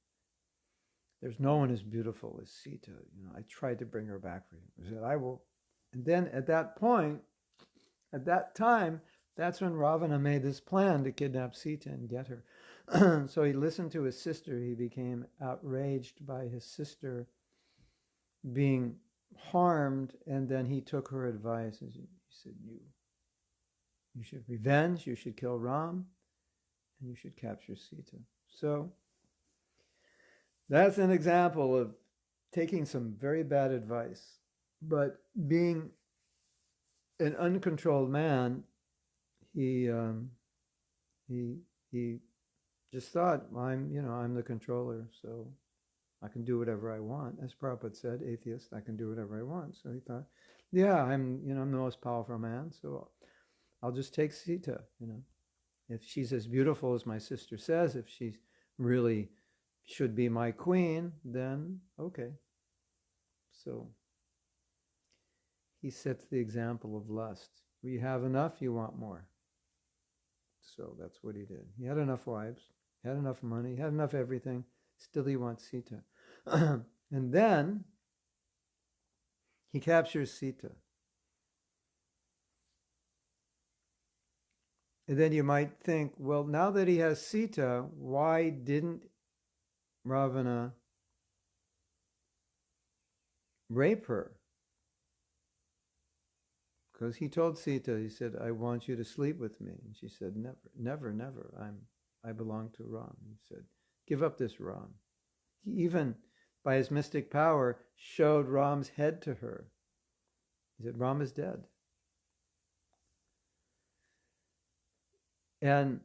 There's no one as beautiful as Sita. I tried to bring her back for you. I said, I will. And then at that point, at that time, that's when Ravana made this plan to kidnap Sita and get her. So he listened to his sister. He became outraged by his sister being harmed, and then he took her advice. He said, you should revenge, you should kill Ram, and you should capture Sita. So that's an example of taking some very bad advice, but being an uncontrolled man, he just thought, I'm the controller, so I can do whatever I want. As Prabhupada said, atheist, I can do whatever I want. So he thought, I'm the most powerful man, so I'll just take Sita, If she's as beautiful as my sister says, if she really should be my queen, then okay. So he sets the example of lust. When you have enough, you want more. So that's what he did. He had enough wives, had enough money, had enough everything. Still he wants Sita. And then he captures Sita. And then you might think, well, now that he has Sita, why didn't Ravana rape her? Because he told Sita, he said, I want you to sleep with me. And she said, never, never, never. I belong to Ram. He said, give up this Ram. He even, by his mystic power, showed Ram's head to her. He said, Ram is dead. And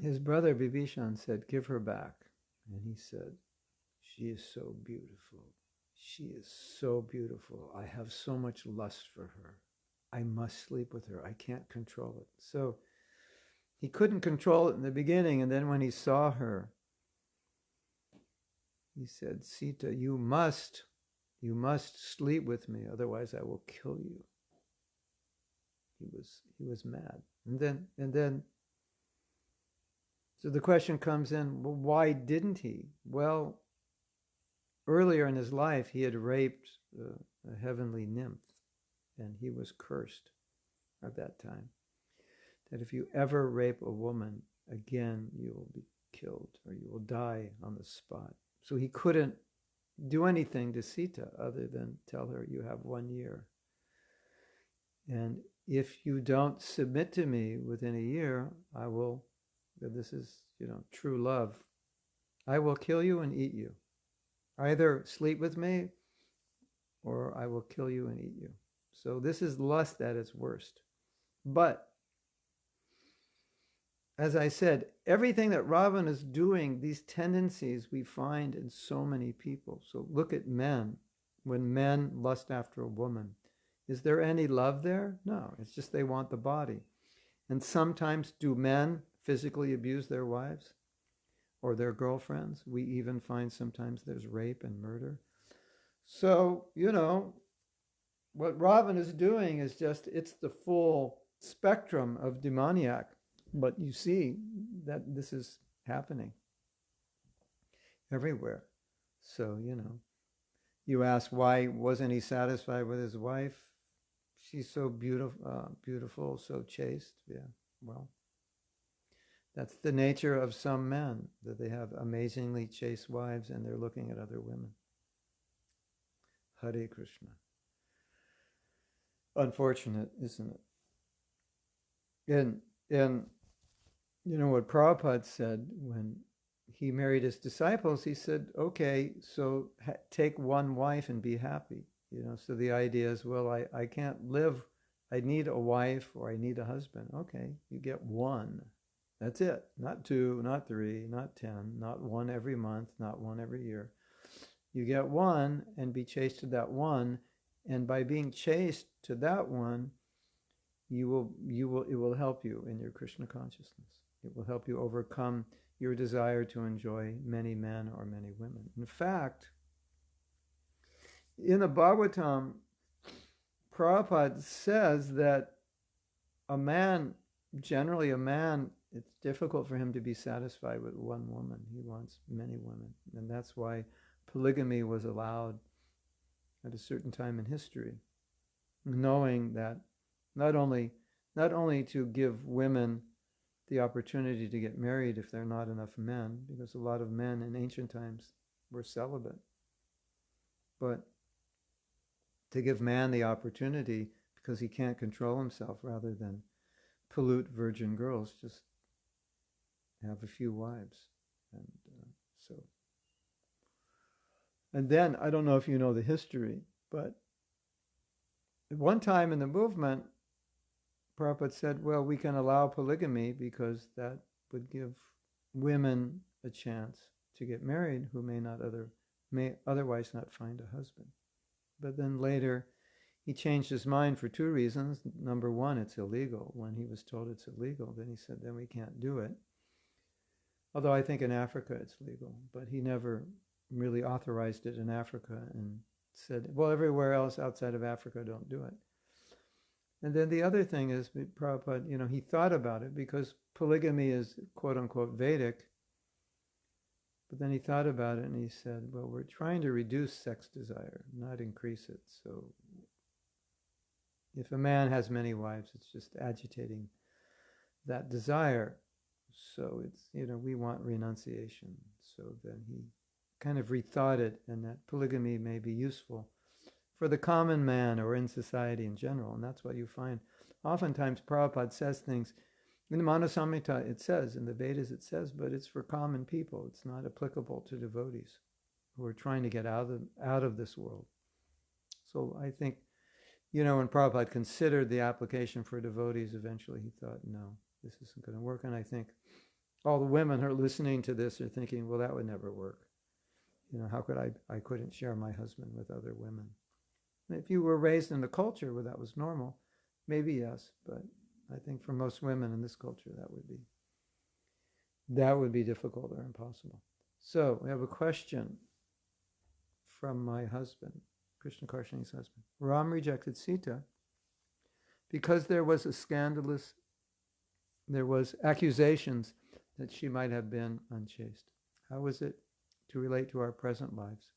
his brother Bibhishan said, give her back. And he said, she is so beautiful. She is so beautiful. I have so much lust for her. I must sleep with her. I can't control it. So he couldn't control it in the beginning. And then when he saw her, he said, Sita, you must sleep with me. Otherwise I will kill you. He was mad. And then, so the question comes in, well, why didn't he? Well, earlier in his life, he had raped a heavenly nymph, and he was cursed at that time. That if you ever rape a woman again, you will be killed, or you will die on the spot. So he couldn't do anything to Sita other than tell her, you have 1 year. And if you don't submit to me within a year, I will, this is, true love, I will kill you and eat you. Either sleep with me or I will kill you and eat you. So this is lust at its worst. But as I said, everything that Ravana is doing, these tendencies we find in so many people. So look at men. When men lust after a woman, is there any love there? No, it's just they want the body. And sometimes do men physically abuse their wives or their girlfriends? We even find sometimes there's rape and murder. So, what Ravana is doing is just, it's the full spectrum of demoniac. But you see that this is happening everywhere. So, you ask, why wasn't he satisfied with his wife? She's so beautiful, so chaste. Yeah, well, that's the nature of some men, that they have amazingly chaste wives and they're looking at other women. Hare Krishna. Unfortunate, isn't it? And what Prabhupada said when he married his disciples, he said, okay, so take one wife and be happy. So the idea is, well, I can't live, I need a wife or I need a husband. Okay, you get one. That's it. Not 2, not 3, not 10, not 1 every month, not 1 every year. You get one and be chaste to that one. And by being chaste to that one, it will help you in your Krishna consciousness. It will help you overcome your desire to enjoy many men or many women. In fact, in the Bhagavatam, Prabhupada says that generally a man, it's difficult for him to be satisfied with one woman. He wants many women. And that's why polygamy was allowed at a certain time in history, knowing that not only to give women the opportunity to get married if there are not enough men, because a lot of men in ancient times were celibate, but to give man the opportunity, because he can't control himself, rather than pollute virgin girls, just have a few wives. And then, I don't know if you know the history, but at one time in the movement, Prabhupada said, well, we can allow polygamy because that would give women a chance to get married who may otherwise not find a husband. But then later, he changed his mind for 2 reasons. Number one, it's illegal. When he was told it's illegal, then he said, then we can't do it. Although I think in Africa it's legal, but he never really authorized it in Africa and said, well, everywhere else outside of Africa don't do it. And then the other thing is, Prabhupada, he thought about it because polygamy is quote unquote Vedic. But then he thought about it and he said, well, we're trying to reduce sex desire, not increase it. So if a man has many wives, it's just agitating that desire. So it's, we want renunciation. So then he kind of rethought it, and that polygamy may be useful for the common man or in society in general. And that's what you find. Oftentimes Prabhupada says things, in the Manasamhita it says, in the Vedas it says, but it's for common people. It's not applicable to devotees who are trying to get out of this world. So I think, when Prabhupada considered the application for devotees, eventually he thought, no, this isn't going to work. And I think all the women who are listening to this are thinking, well, that would never work. How could I couldn't share my husband with other women. If you were raised in a culture where that was normal, maybe yes, but I think for most women in this culture, that would be difficult or impossible. So we have a question from my husband, Krishna Karshani's husband. Ram rejected Sita because there was accusations that she might have been unchaste. How is it to relate to our present lives?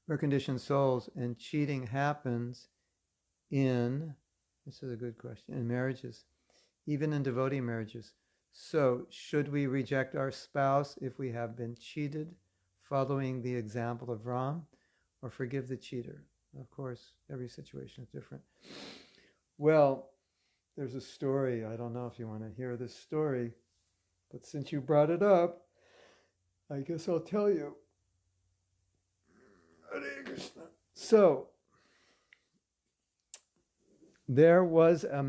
We're conditioned souls, and cheating happens this is a good question, in marriages, even in devotee marriages. So should we reject our spouse if we have been cheated, following the example of Ram, or forgive the cheater? Of course, every situation is different. Well, there's a story. I don't know if you want to hear this story, but since you brought it up, I guess I'll tell you. Hare Krishna. So, there was a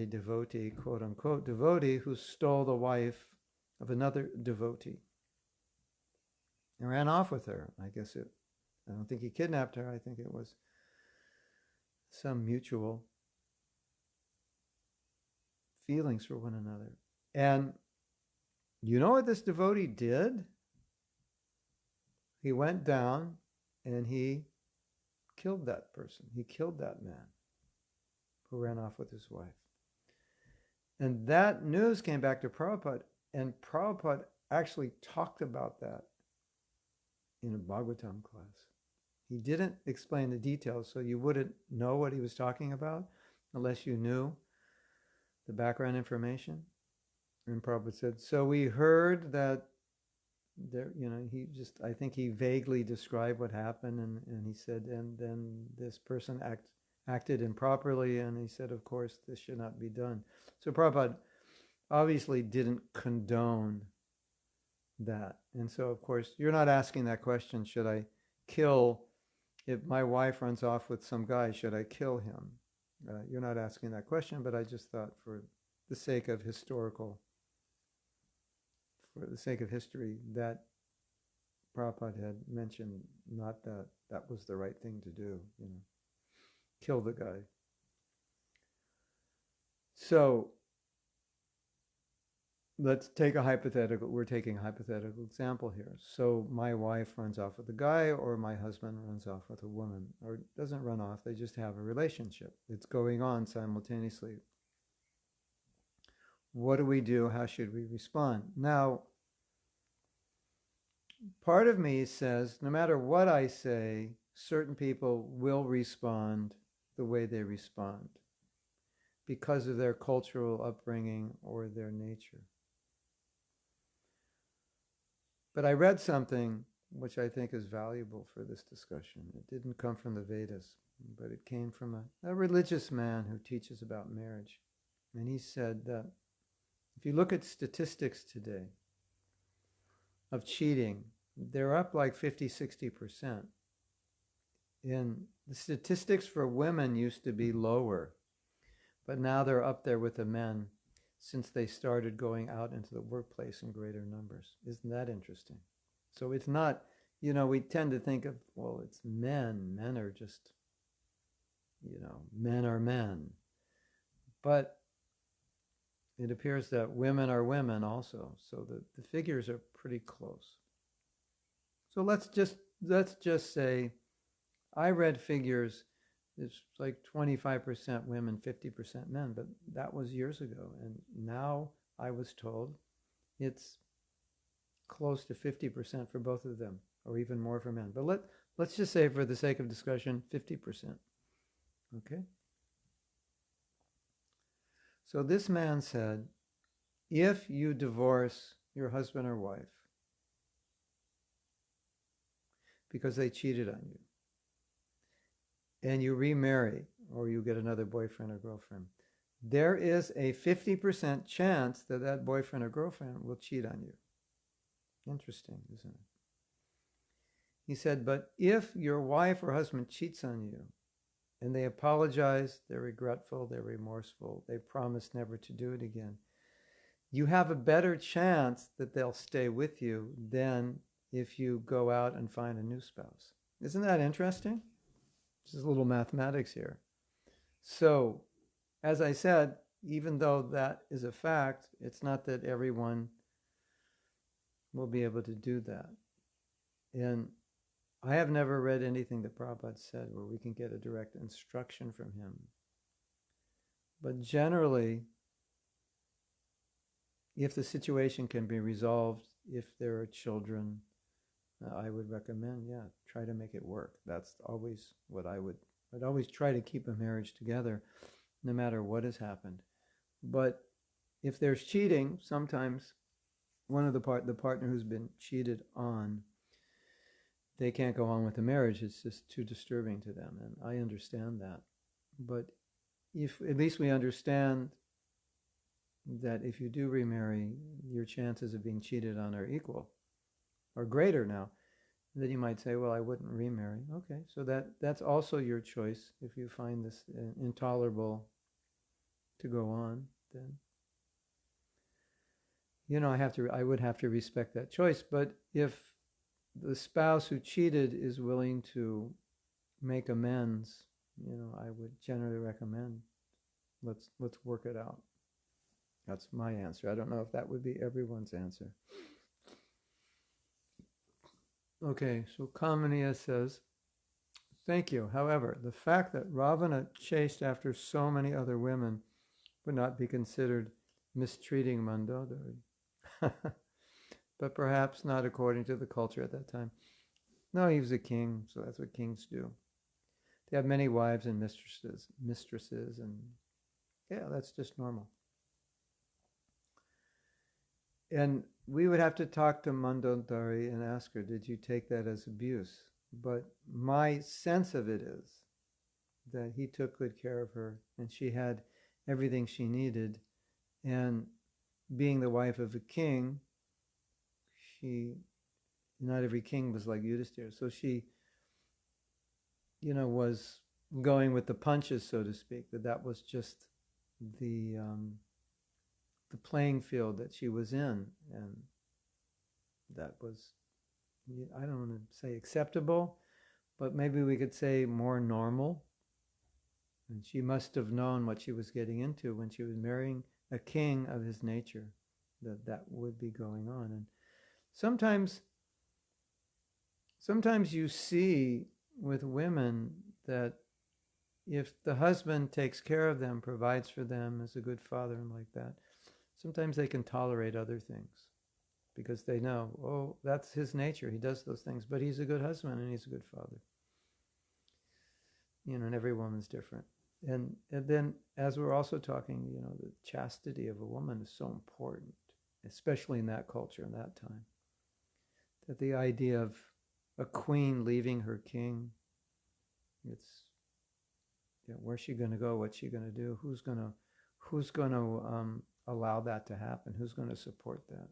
devotee, quote unquote devotee, who stole the wife of another devotee and ran off with her. I don't think he kidnapped her. I think it was some mutual feelings for one another. And you know what this devotee did? He went down and he killed that person. He killed that man who ran off with his wife. And that news came back to Prabhupada, and Prabhupada actually talked about that in a Bhagavatam class. He didn't explain the details, so you wouldn't know what he was talking about unless you knew the background information. And Prabhupada said, so we heard that there, I think he vaguely described what happened, and he said, and then this person acted improperly, and he said, of course, this should not be done. So Prabhupada obviously didn't condone that. And so, of course, you're not asking that question, should I kill, if my wife runs off with some guy, should I kill him? You're not asking that question, but I just thought for the sake of history, that Prabhupada had mentioned, not that was the right thing to do, kill the guy. So let's take we're taking a hypothetical example here. So my wife runs off with a guy, or my husband runs off with a woman, or doesn't run off, they just have a relationship. It's going on simultaneously. What do we do? How should we respond? Now, part of me says, no matter what I say, certain people will respond the way they respond because of their cultural upbringing or their nature. But I read something which I think is valuable for this discussion. It didn't come from the Vedas, but it came from a religious man who teaches about marriage. And he said that if you look at statistics today of cheating, they're up like 50, 60%. And the statistics for women used to be lower, but now they're up there with the men since they started going out into the workplace in greater numbers. Isn't that interesting? So it's not, we tend to think of, well, it's men. Men are just, men are men. But it appears that women are women also. So the figures are pretty close. So let's just say I read figures, it's like 25% women, 50% men, but that was years ago. And now I was told it's close to 50% for both of them, or even more for men. But let's just say, for the sake of discussion, 50%. Okay? So this man said, if you divorce your husband or wife because they cheated on you, and you remarry, or you get another boyfriend or girlfriend, there is a 50% chance that that boyfriend or girlfriend will cheat on you. Interesting, isn't it? He said, but if your wife or husband cheats on you, and they apologize, they're regretful, they're remorseful, they promise never to do it again, you have a better chance that they'll stay with you than if you go out and find a new spouse. Isn't that interesting? This is a little mathematics here. So, as I said, even though that is a fact, it's not that everyone will be able to do that. And I have never read anything that Prabhupada said where we can get a direct instruction from him. But generally, if the situation can be resolved, if there are children, I would recommend, try to make it work. That's always what I'd always try to keep a marriage together, no matter what has happened. But if there's cheating, sometimes one of the partner who's been cheated on, they can't go on with the marriage. It's just too disturbing to them, and I understand that. But if at least we understand that if you do remarry, your chances of being cheated on are equal or greater now, then you might say, well, I wouldn't remarry. Okay, so that's also your choice. If you find this intolerable to go on, then I would have to respect that choice. But if the spouse who cheated is willing to make amends, I would generally recommend let's work it out. That's my answer. I don't know if that would be everyone's answer. Okay, so Kamaniya says, thank you. However, the fact that Ravana chased after so many other women would not be considered mistreating Mandodari. But perhaps not according to the culture at that time. No, he was a king, so that's what kings do. They have many wives and mistresses, and that's just normal. And we would have to talk to Mandodari and ask her, did you take that as abuse? But my sense of it is that he took good care of her, and she had everything she needed. And being the wife of a king, not every king was like Yudhisthira. So she, was going with the punches, so to speak, that was just the playing field that she was in. And that was, I don't want to say acceptable, but maybe we could say more normal. And she must have known what she was getting into when she was marrying a king of his nature, that would be going on. And sometimes you see with women that if the husband takes care of them, provides for them, is a good father and like that, sometimes they can tolerate other things because they know, that's his nature. He does those things, but he's a good husband and he's a good father. And every woman's different. And then, as we're also talking, the chastity of a woman is so important, especially in that culture, in that time. That the idea of a queen leaving her king, it's, where's she going to go? What's she going to do? Who's going to allow that to happen? Who's going to support that?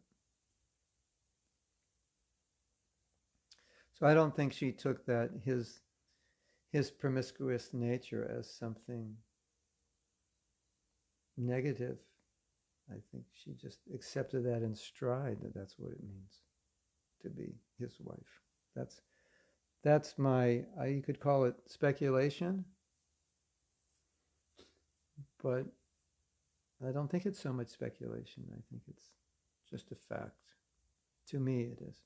So I don't think she took that his promiscuous nature as something negative. I think she just accepted that in stride, that's what it means to be his wife. That's my, you could call it speculation, but I don't think it's so much speculation. I think it's just a fact. To me, it is.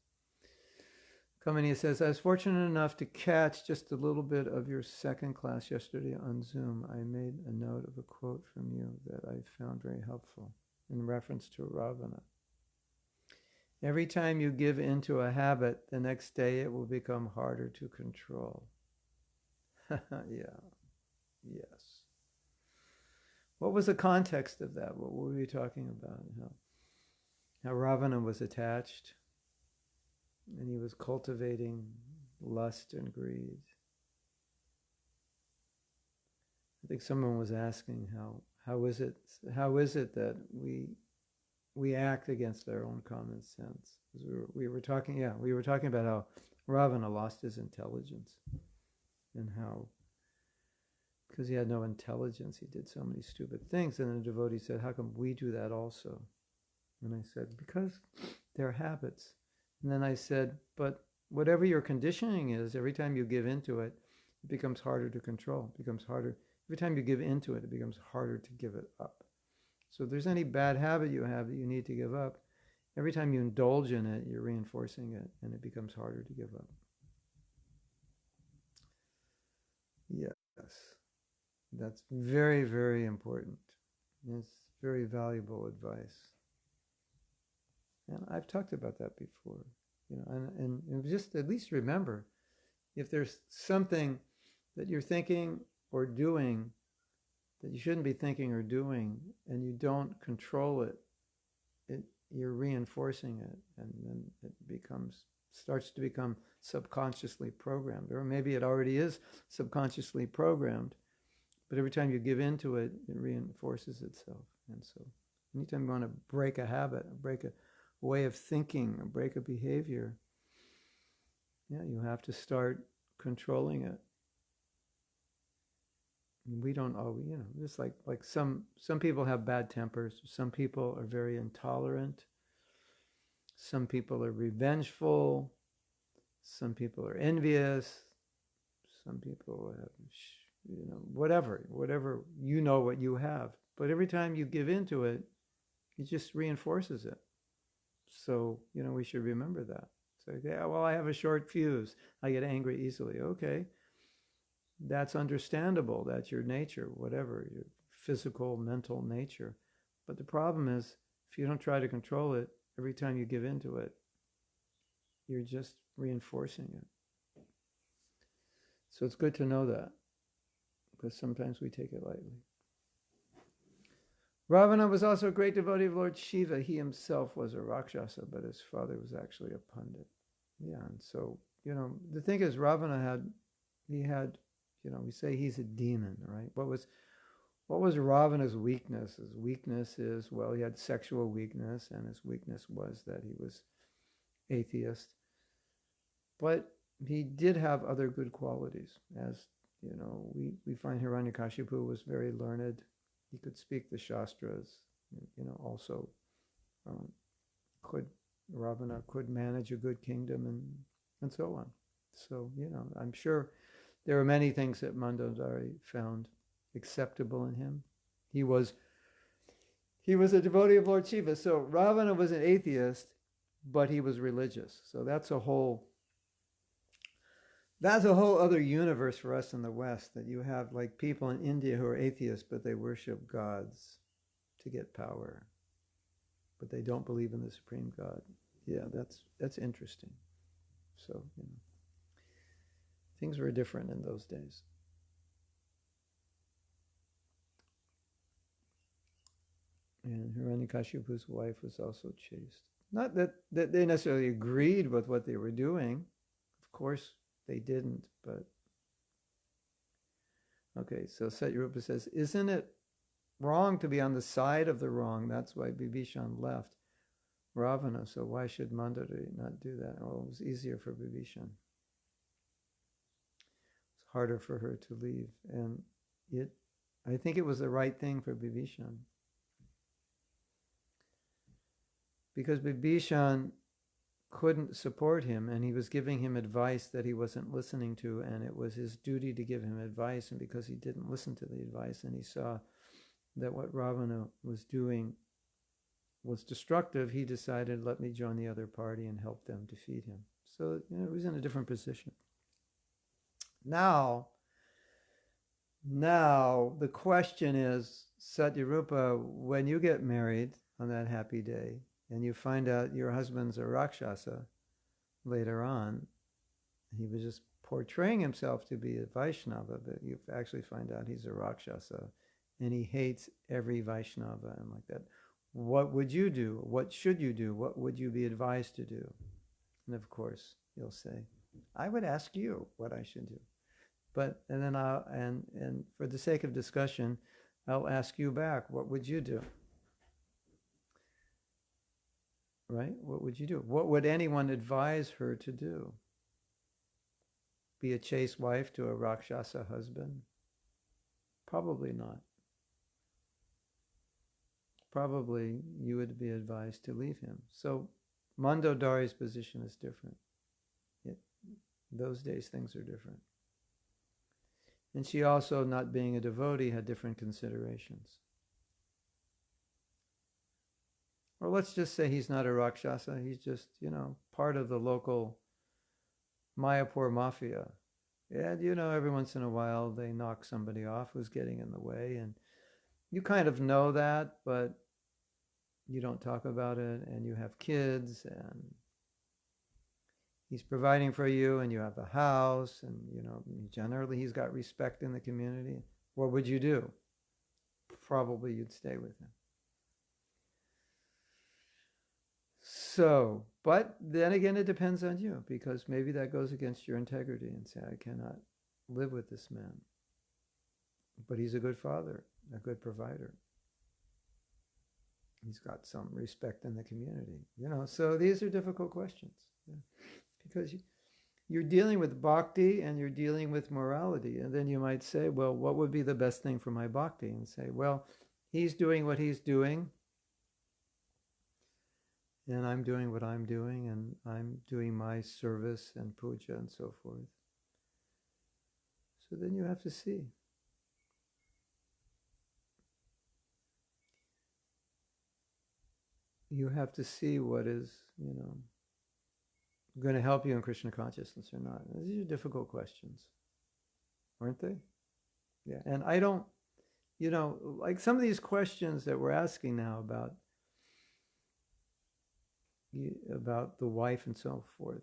Kamini says, I was fortunate enough to catch just a little bit of your second class yesterday on Zoom. I made a note of a quote from you that I found very helpful in reference to Ravana. Every time you give into a habit, the next day it will become harder to control. Yeah, yes. What was the context of that? What were we talking about? How Ravana was attached and he was cultivating lust and greed. I think someone was asking how is it that we act against our own common sense? We were talking about how Ravana lost his intelligence and how, because he had no intelligence, he did so many stupid things. And then the devotee said, how come we do that also? And I said, because they're habits. And then I said, but whatever your conditioning is, every time you give into it, it becomes harder to control. It becomes harder. Every time you give into it, it becomes harder to give it up. So if there's any bad habit you have that you need to give up, every time you indulge in it, you're reinforcing it, and it becomes harder to give up. Yes, that's very, very important. It's very valuable advice. And I've talked about that before, and just at least remember, if there's something that you're thinking or doing that you shouldn't be thinking or doing, and you don't control it, you're reinforcing it, and then it starts to become subconsciously programmed, or maybe it already is subconsciously programmed, but every time you give into it, it reinforces itself. And so anytime you want to break a habit, break a way of thinking, or break a behavior, you have to start controlling it. We don't always, just like some people have bad tempers. Some people are very intolerant. Some people are revengeful. Some people are envious. Some people have, whatever what you have. But every time you give into it, it just reinforces it. So, we should remember that. So, yeah, well, I have a short fuse. I get angry easily. Okay. That's understandable. That's your nature, whatever, your physical, mental nature. But the problem is, if you don't try to control it, every time you give into it, you're just reinforcing it. So it's good to know that, because sometimes we take it lightly. Ravana was also a great devotee of Lord Shiva. He himself was a Rakshasa, but his father was actually a Pandit. Yeah, and so, the thing is, Ravana had, we say he's a demon, right? What was Ravana's weakness? His weakness is, well, he had sexual weakness, and his weakness was that he was atheist. But he did have other good qualities. As, we find Hiranyakashipu was very learned. He could speak the Shastras, also Ravana could manage a good kingdom and so on. So, I'm sure there are many things that Mandodari found acceptable in him. He was a devotee of Lord Shiva. So Ravana was an atheist, but he was religious. So that's a whole other universe for us in the West, that you have like people in India who are atheists, but they worship gods to get power, but they don't believe in the supreme God. Yeah, that's interesting. So, things were different in those days. And Hiranyakashipu's wife was also chaste. Not that they necessarily agreed with what they were doing. Of course, they didn't, but... Okay, so Satyarupa says, isn't it wrong to be on the side of the wrong? That's why Bibhishan left Ravana, so why should Mandodari not do that? Well, it was easier for Bibhishan. It's harder for her to leave, and I think it was the right thing for Bibhishan. Because Bibhishan couldn't support him, and he was giving him advice that he wasn't listening to, and it was his duty to give him advice, and because he didn't listen to the advice, and he saw that what Ravana was doing was destructive, he decided, let me join the other party and help them defeat him. So, he was in a different position. Now the question is, Satyarupa, when you get married on that happy day and you find out your husband's a Rakshasa later on, he was just portraying himself to be a Vaishnava, but you actually find out he's a Rakshasa and he hates every Vaishnava and like that. What would you do? What should you do? What would you be advised to do? And of course, you'll say, I would ask you what I should do. But, and then and for the sake of discussion, I'll ask you back, what would you do? Right? What would you do? What would anyone advise her to do? Be a chaste wife to a Rakshasa husband? Probably not. Probably you would be advised to leave him. So Mandodari's position is different. Those days things are different. And she also, not being a devotee, had different considerations. Or let's just say he's not a Rakshasa, he's just, part of the local Mayapur mafia. And every once in a while they knock somebody off who's getting in the way, and you kind of know that, but you don't talk about it, and you have kids, and he's providing for you, and you have a house, and generally he's got respect in the community. What would you do? Probably you'd stay with him. So, but then again, it depends on you, because maybe that goes against your integrity and say, I cannot live with this man. But he's a good father, a good provider. He's got some respect in the community. So these are difficult questions. Yeah. Because you're dealing with bhakti and you're dealing with morality. And then you might say, well, what would be the best thing for my bhakti? And say, well, he's doing what he's doing, and I'm doing what I'm doing, and I'm doing my service and puja and so forth. So then you have to see. You have to see what is, going to help you in Krishna consciousness or not. These are difficult questions, aren't they? Yeah, and I don't, like some of these questions that we're asking now about the wife and so forth,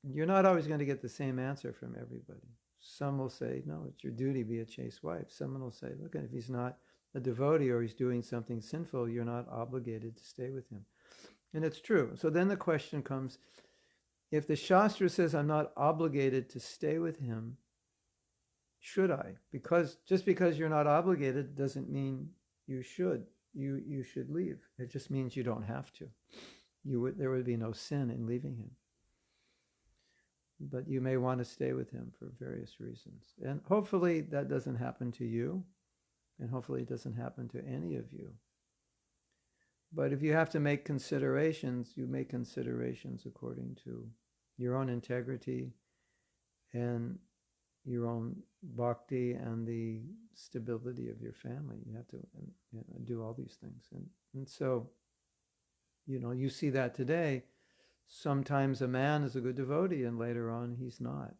you're not always going to get the same answer from everybody. Some will say, no, it's your duty to be a chaste wife. Someone will say, look, if he's not a devotee or he's doing something sinful, you're not obligated to stay with him. And it's true. So then the question comes, if the Shastra says I'm not obligated to stay with him, should I? Because just because you're not obligated doesn't mean you should. You should leave. It just means you don't have to. There would be no sin in leaving him. But you may want to stay with him for various reasons. And hopefully that doesn't happen to you. And hopefully it doesn't happen to any of you. But if you have to make considerations, you make considerations according to your own integrity and your own bhakti and the stability of your family. You have to do all these things. And so, you see that today. Sometimes a man is a good devotee and later on he's not.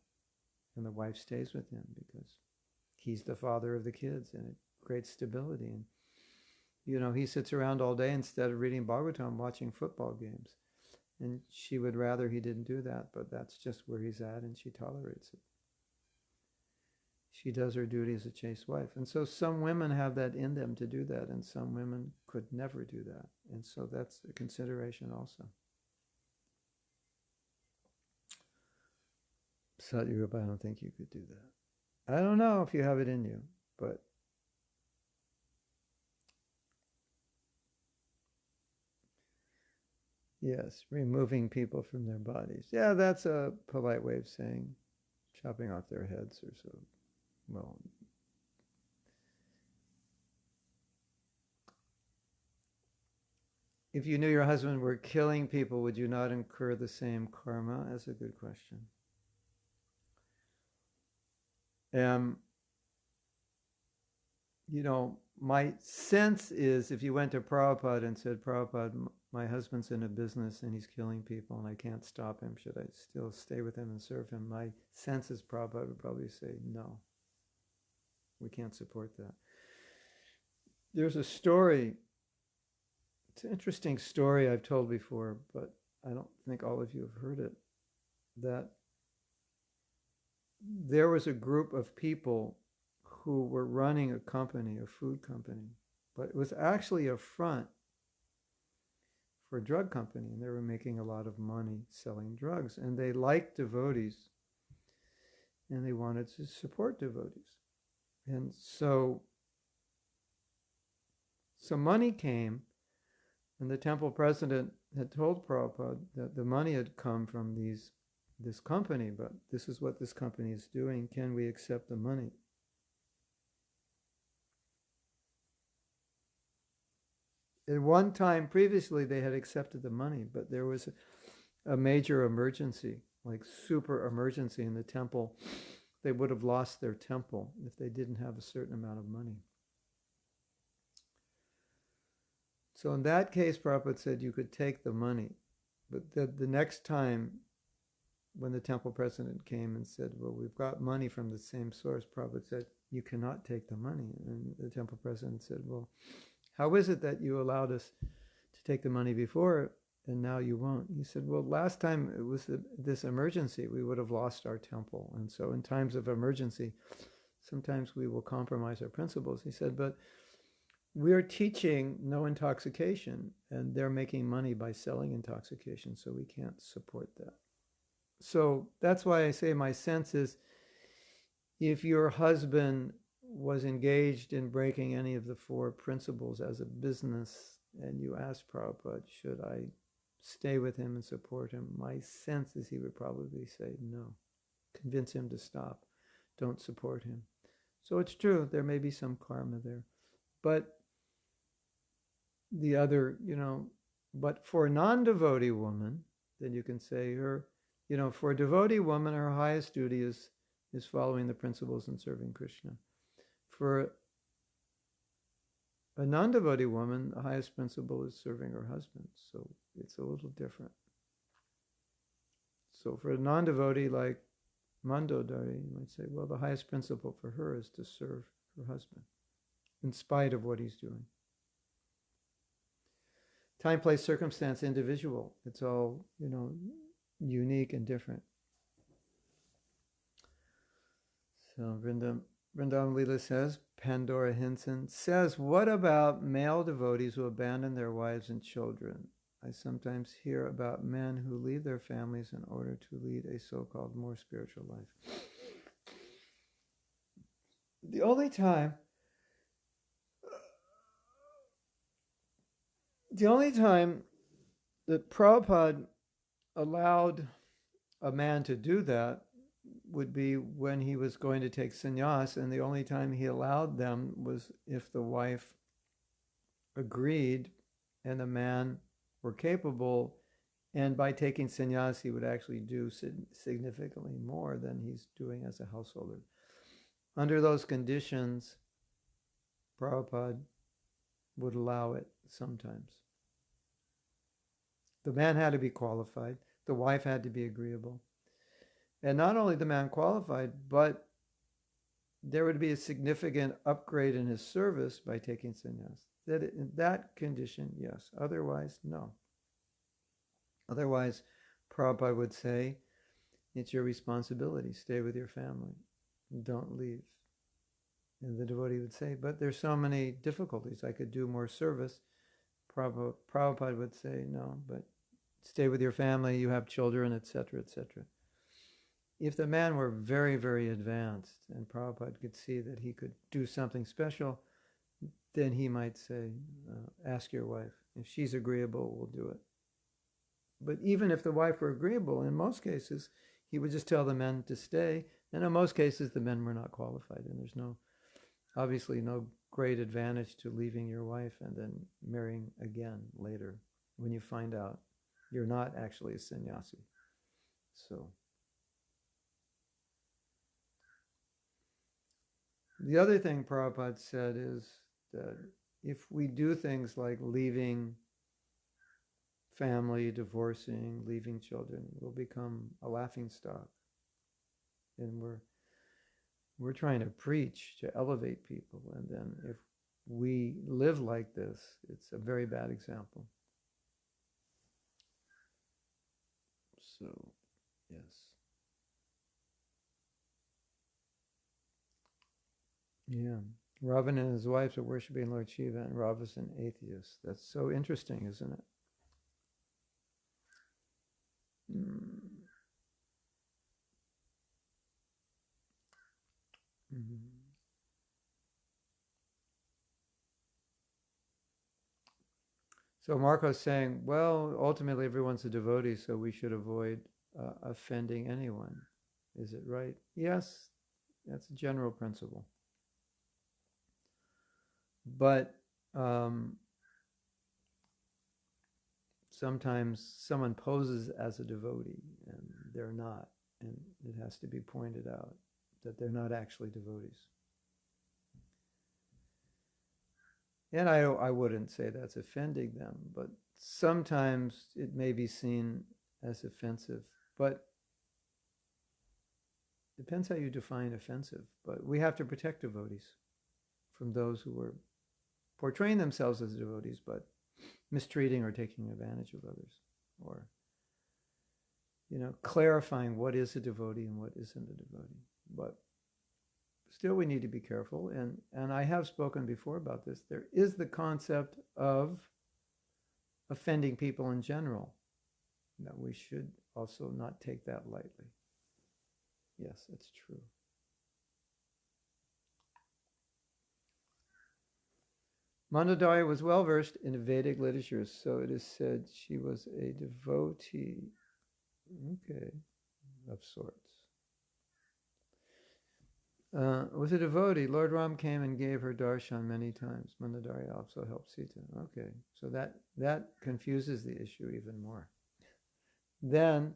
And the wife stays with him because he's the father of the kids and it creates stability. And, he sits around all day instead of reading Bhagavatam, watching football games. And she would rather he didn't do that, but that's just where he's at and she tolerates it. She does her duty as a chaste wife. And so some women have that in them to do that, and some women could never do that. And so that's a consideration also. Satyarupa, I don't think you could do that. I don't know if you have it in you, but yes, removing people from their bodies. Yeah, that's a polite way of saying chopping off their heads or so. Well, if you knew your husband were killing people, would you not incur the same karma? That's a good question. My sense is if you went to Prabhupada and said, Prabhupada, my husband's in a business and he's killing people and I can't stop him. Should I still stay with him and serve him? My sense is Prabhupada would probably say, no, we can't support that. There's a story, it's an interesting story I've told before, but I don't think all of you have heard it, that there was a group of people who were running a company, a food company, but it was actually a front for a drug company, and they were making a lot of money selling drugs, and they liked devotees, and they wanted to support devotees. And so money came, and the temple president had told Prabhupada that the money had come from this company, but this is what this company is doing. Can we accept the money? At one time previously, they had accepted the money, but there was a major emergency, like super emergency in the temple. They would have lost their temple if they didn't have a certain amount of money. So in that case, Prabhupada said you could take the money. But the next time when the temple president came and said, well, we've got money from the same source, Prabhupada said, you cannot take the money. And the temple president said, well, how is it that you allowed us to take the money before and now you won't? He said, well, last time it was this emergency, we would have lost our temple. And so in times of emergency, sometimes we will compromise our principles. He said, but we're teaching no intoxication, and they're making money by selling intoxication, so we can't support that. So that's why I say my sense is, if your husband was engaged in breaking any of the four principles as a business, and you asked Prabhupada, should I stay with him and support him? My sense is he would probably say no. Convince him to stop. Don't support him. So it's true, there may be some karma there. But the other, but for a non-devotee woman, then you can say for a devotee woman, her highest duty is following the principles and serving Krishna. For a non-devotee woman, the highest principle is serving her husband. So it's a little different. So for a non-devotee like Mandodari, you might say, well, the highest principle for her is to serve her husband, in spite of what he's doing. Time, place, circumstance, individual. It's all, unique and different. So Vrindavan Leela says, Pandora Hinson says, what about male devotees who abandon their wives and children? I sometimes hear about men who leave their families in order to lead a so-called more spiritual life. The only time that Prabhupada allowed a man to do that would be when he was going to take sannyas, and the only time he allowed them was if the wife agreed and the man were capable, and by taking sannyas he would actually do significantly more than he's doing as a householder. Under those conditions, Prabhupada would allow it sometimes. The man had to be qualified. The wife had to be agreeable. And not only the man qualified, but there would be a significant upgrade in his service by taking sannyas. In that condition, yes. Otherwise, no. Otherwise, Prabhupada would say, it's your responsibility. Stay with your family. Don't leave. And the devotee would say, but there's so many difficulties. I could do more service. Prabhupada would say, no, but stay with your family, you have children, etc., etc. If the man were very, very advanced and Prabhupada could see that he could do something special, then he might say, ask your wife. If she's agreeable, we'll do it. But even if the wife were agreeable, in most cases, he would just tell the men to stay. And in most cases, the men were not qualified. And there's obviously no great advantage to leaving your wife and then marrying again later when you find out you're not actually a sannyasi. So the other thing Prabhupada said is that if we do things like leaving family, divorcing, leaving children, will become a laughingstock. And we're trying to preach to elevate people, and then if we live like this, it's a very bad example. So, yes. Yeah. Ravana and his wives are worshiping Lord Shiva, and Rava's an atheist. That's so interesting, isn't it? Mm-hmm. So Marco's saying, well, ultimately everyone's a devotee, so we should avoid offending anyone. Is it right? Yes, that's a general principle. But sometimes someone poses as a devotee and they're not, and it has to be pointed out that they're not actually devotees. And I wouldn't say that's offending them, but sometimes it may be seen as offensive. But it depends how you define offensive. But we have to protect devotees from those who are portraying themselves as devotees, but mistreating or taking advantage of others, or clarifying what is a devotee and what isn't a devotee. But still, we need to be careful. And I have spoken before about this. There is the concept of offending people in general, that we should also not take that lightly. Yes, it's true. Mandodari was well versed in Vedic literatures, so it is said she was a devotee, of sorts. Was a devotee. Lord Ram came and gave her darshan many times. Mandodari also helped Sita. Okay, so that confuses the issue even more. Then,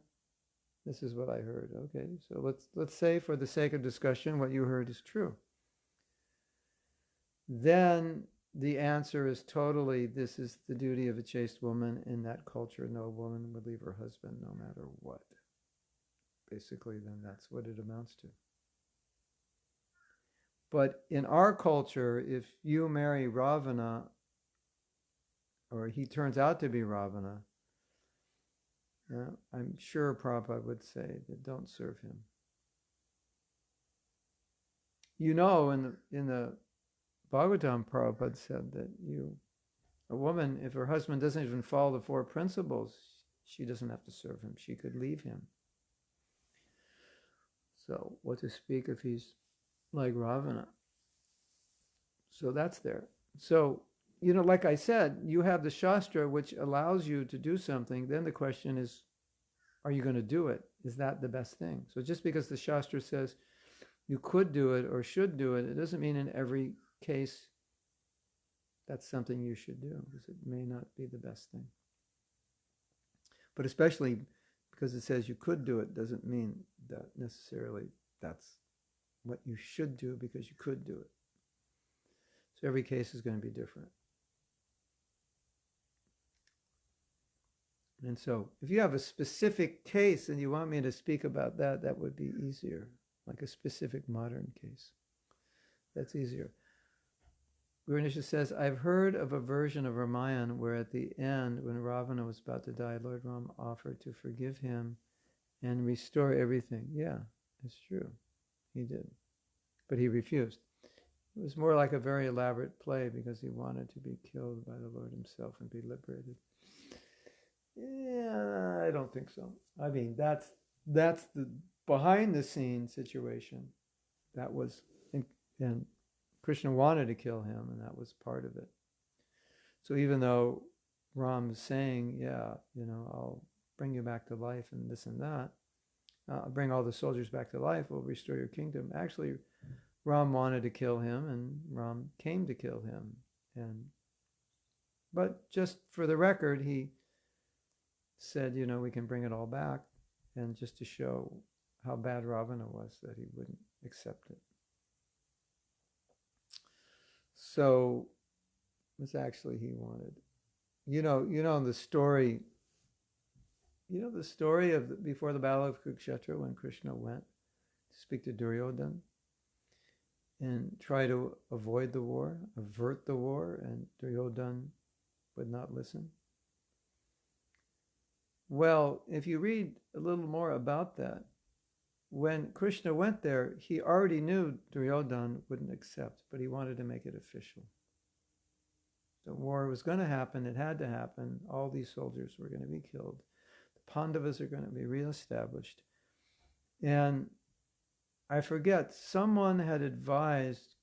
this is what I heard. Okay, so let's say, for the sake of discussion, what you heard is true. Then the answer is totally, this is the duty of a chaste woman. In that culture, no woman would leave her husband no matter what. Basically, then that's what it amounts to. But in our culture, if you marry Ravana, or he turns out to be Ravana, I'm sure Prabhupada would say that don't serve him. In the Bhagavatam, Prabhupada said that a woman, if her husband doesn't even follow the 4 principles, she doesn't have to serve him. She could leave him. So what to speak if he's like Ravana? So that's there. So, like I said, you have the Shastra, which allows you to do something. Then the question is, are you going to do it? Is that the best thing? So just because the Shastra says you could do it or should do it, it doesn't mean in every case that's something you should do, because it may not be the best thing. But especially because it says you could do it doesn't mean that necessarily that's what you should do because you could do it. So every case is going to be different. And so if you have a specific case and you want me to speak about that, that would be easier, like a specific modern case. That's easier. Guru Nisha says, I've heard of a version of Ramayana where at the end, when Ravana was about to die, Lord Ram offered to forgive him and restore everything. Yeah, it's true. He did. But he refused. It was more like a very elaborate play because he wanted to be killed by the Lord himself and be liberated. Yeah, I don't think so. I mean, that's the behind the scenes situation. That was, and Krishna wanted to kill him, and that was part of it. So even though Ram is saying, yeah, I'll bring you back to life and this and that, I'll bring all the soldiers back to life, we'll restore your kingdom. Actually, Ram wanted to kill him, and Ram came to kill him. But just for the record, he said, we can bring it all back, and just to show how bad Ravana was, that he wouldn't accept it. So, it's actually he wanted. In the story You know the story of before the Battle of Kurukshetra when Krishna went to speak to Duryodhana and try to avoid the war, avert the war, and Duryodhana would not listen? Well, if you read a little more about that, when Krishna went there, he already knew Duryodhana wouldn't accept, but he wanted to make it official. The war was going to happen, it had to happen, all these soldiers were going to be killed, the Pandavas are going to be reestablished. And I forget, someone had advised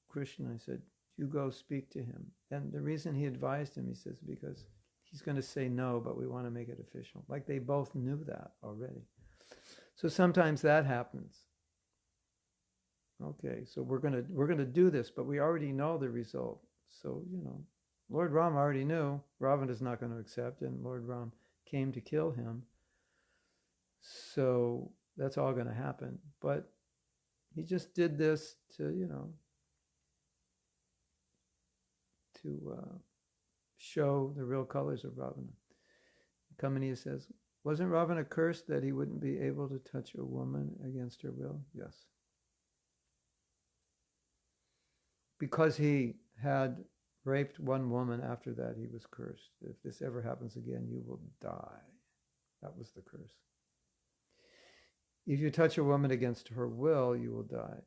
Krishna, I said, you go speak to him. And the reason he advised him, he says, because he's going to say no, but we want to make it official. Like they both knew that already. So sometimes that happens. Okay, so we're going to do this, but we already know the result. So, Lord Ram already knew Ravana's not going to accept, and Lord Ram came to kill him. So that's all going to happen. But he just did this to, show the real colors of Ravana. Kamini says, wasn't Ravana cursed that he wouldn't be able to touch a woman against her will? Yes. Because he had raped one woman after that, he was cursed. If this ever happens again, you will die. That was the curse. If you touch a woman against her will, you will die.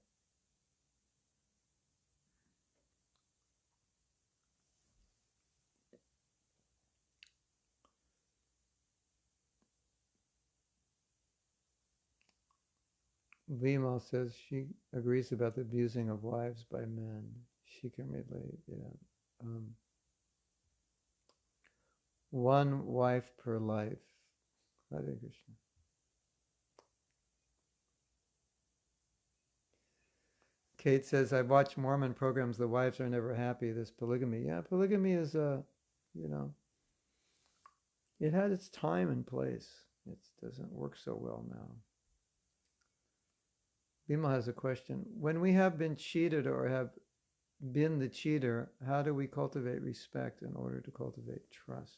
Vimal says she agrees about the abusing of wives by men. She can relate, yeah. One wife per life. Hare Krishna. Kate says, I watch Mormon programs, the wives are never happy, this polygamy. Yeah, polygamy is, it had its time and place. It doesn't work so well now. Bima has a question. When we have been cheated or have been the cheater, how do we cultivate respect in order to cultivate trust?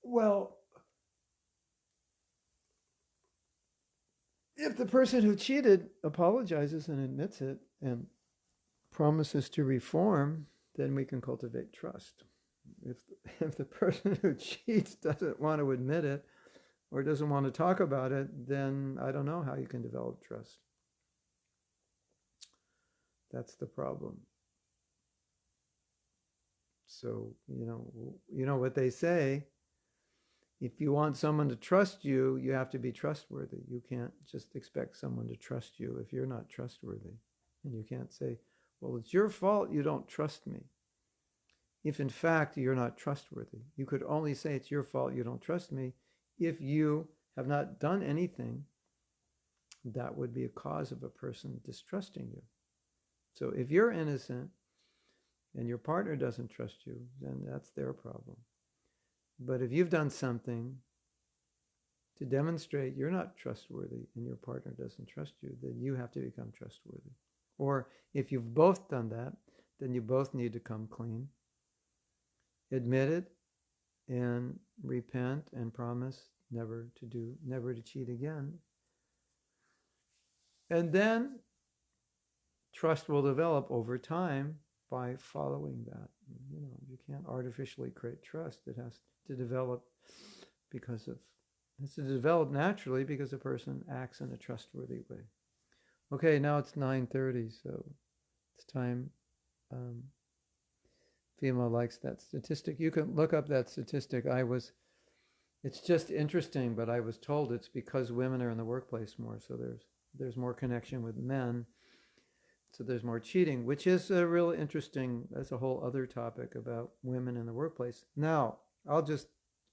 Well, if the person who cheated apologizes and admits it and promises to reform, then we can cultivate trust. If the person who cheats doesn't want to admit it or doesn't want to talk about it, then I don't know how you can develop trust. That's the problem. So, you know what they say, if you want someone to trust you, you have to be trustworthy. You can't just expect someone to trust you if you're not trustworthy. And you can't say, well, it's your fault you don't trust me, if in fact you're not trustworthy. You could only say it's your fault you don't trust me if you have not done anything that would be a cause of a person distrusting you. So if you're innocent and your partner doesn't trust you, then that's their problem. But if you've done something to demonstrate you're not trustworthy and your partner doesn't trust you, then you have to become trustworthy. Or if you've both done that, then you both need to come clean, admit it, and repent and promise never to cheat again. And then trust will develop over time by following that. You can't artificially create trust. It has to develop naturally because a person acts in a trustworthy way. Okay, now it's 9:30, so it's time. Female likes that statistic. You can look up that statistic. It's just interesting, but I was told it's because women are in the workplace more, so there's more connection with men. So there's more cheating, which is a real interesting, that's a whole other topic about women in the workplace. Now, I'll just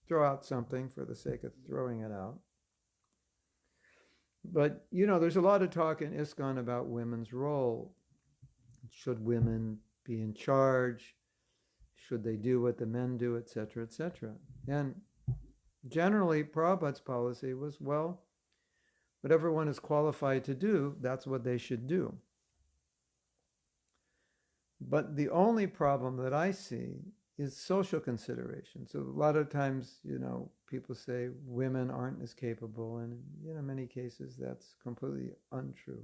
throw out something for the sake of throwing it out. But, there's a lot of talk in ISKCON about women's role. Should women be in charge? Should they do what the men do, etc., etc.? And generally, Prabhupada's policy was, well, whatever one is qualified to do, that's what they should do. But the only problem that I see is social consideration. So a lot of times, people say women aren't as capable, and in many cases that's completely untrue.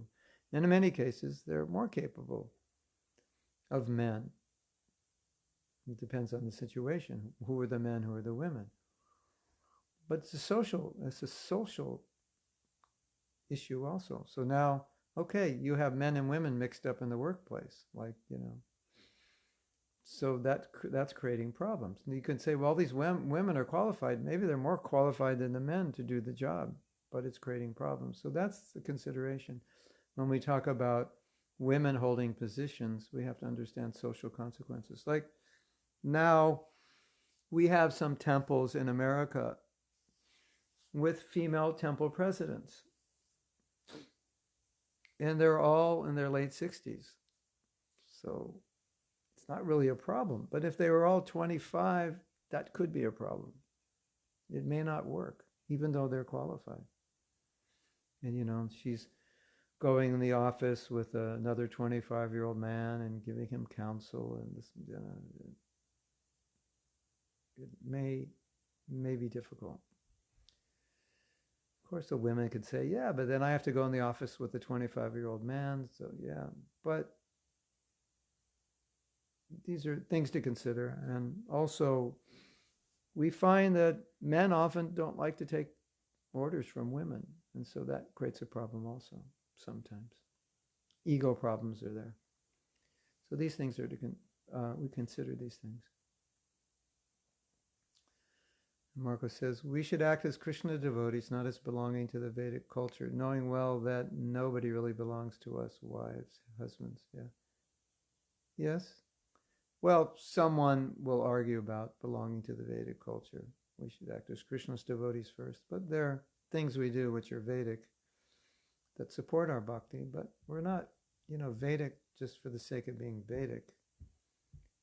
And in many cases, they're more capable of men. It depends on the situation. Who are the men? Who are the women? But it's a social issue also. So now, okay, you have men and women mixed up in the workplace, so that's creating problems. And you can say, well, these women are qualified. Maybe they're more qualified than the men to do the job, but it's creating problems. So that's the consideration. When we talk about women holding positions, we have to understand social consequences. Like now, we have some temples in America with female temple presidents, and they're all in their late 60s. So it's not really a problem. But if they were all 25, that could be a problem. It may not work, even though they're qualified. And, she's going in the office with another 25-year-old man and giving him counsel. And this, it may be difficult. Of course, the women could say, yeah, but then I have to go in the office with a 25-year-old man. So, yeah. But these are things to consider. And also, we find that men often don't like to take orders from women. And so that creates a problem also sometimes. Ego problems are there. So these things are we consider these things. Marco says, we should act as Krishna devotees, not as belonging to the Vedic culture, knowing well that nobody really belongs to us, wives, husbands. Yeah. Yes? Well, someone will argue about belonging to the Vedic culture. We should act as Krishna's devotees first. But there are things we do which are Vedic that support our bhakti, but we're not, Vedic just for the sake of being Vedic.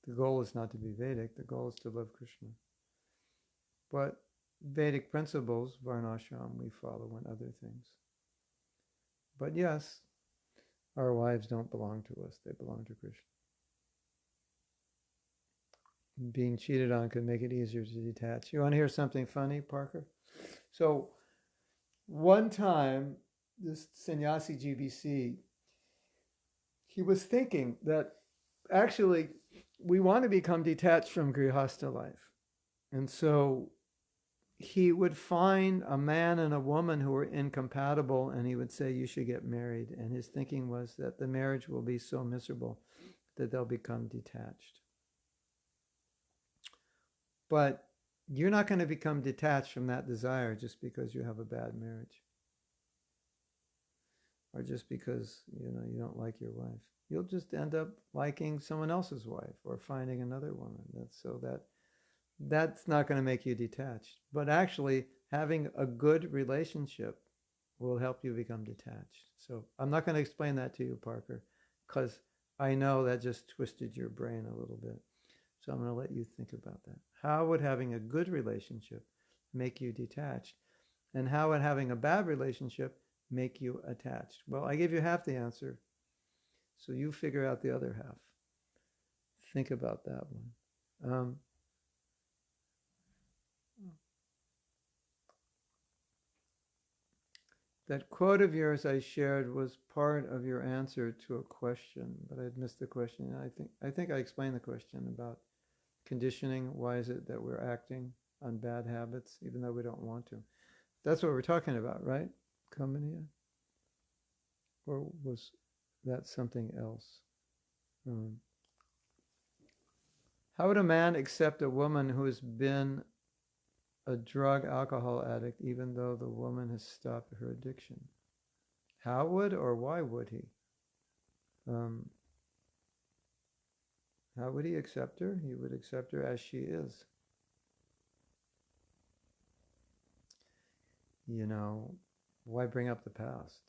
The goal is not to be Vedic. The goal is to love Krishna. But Vedic principles, varnashram, we follow in other things. But yes, our wives don't belong to us. They belong to Krishna. Being cheated on could make it easier to detach. You want to hear something funny, Parker? So one time, this sannyasi GBC, he was thinking that actually we want to become detached from grihastha life. And so he would find a man and a woman who were incompatible, and he would say, you should get married. And his thinking was that the marriage will be so miserable that they'll become detached. But you're not going to become detached from that desire just because you have a bad marriage. Or just because, you don't like your wife. You'll just end up liking someone else's wife or finding another woman. That's not going to make you detached. But actually, having a good relationship will help you become detached. So I'm not going to explain that to you, Parker, because I know that just twisted your brain a little bit. So I'm going to let you think about that. How would having a good relationship make you detached? And how would having a bad relationship make you attached? Well, I gave you half the answer, so you figure out the other half. Think about that one. That quote of yours I shared was part of your answer to a question, but I'd missed the question. I think I explained the question about conditioning. Why is it that we're acting on bad habits even though we don't want to? That's what we're talking about, right, Kamaniya? Or was that something else? How would a man accept a woman who has been a drug alcohol addict even though the woman has stopped her addiction? How would or why would he? How would he accept her? He would accept her as she is. Why bring up the past?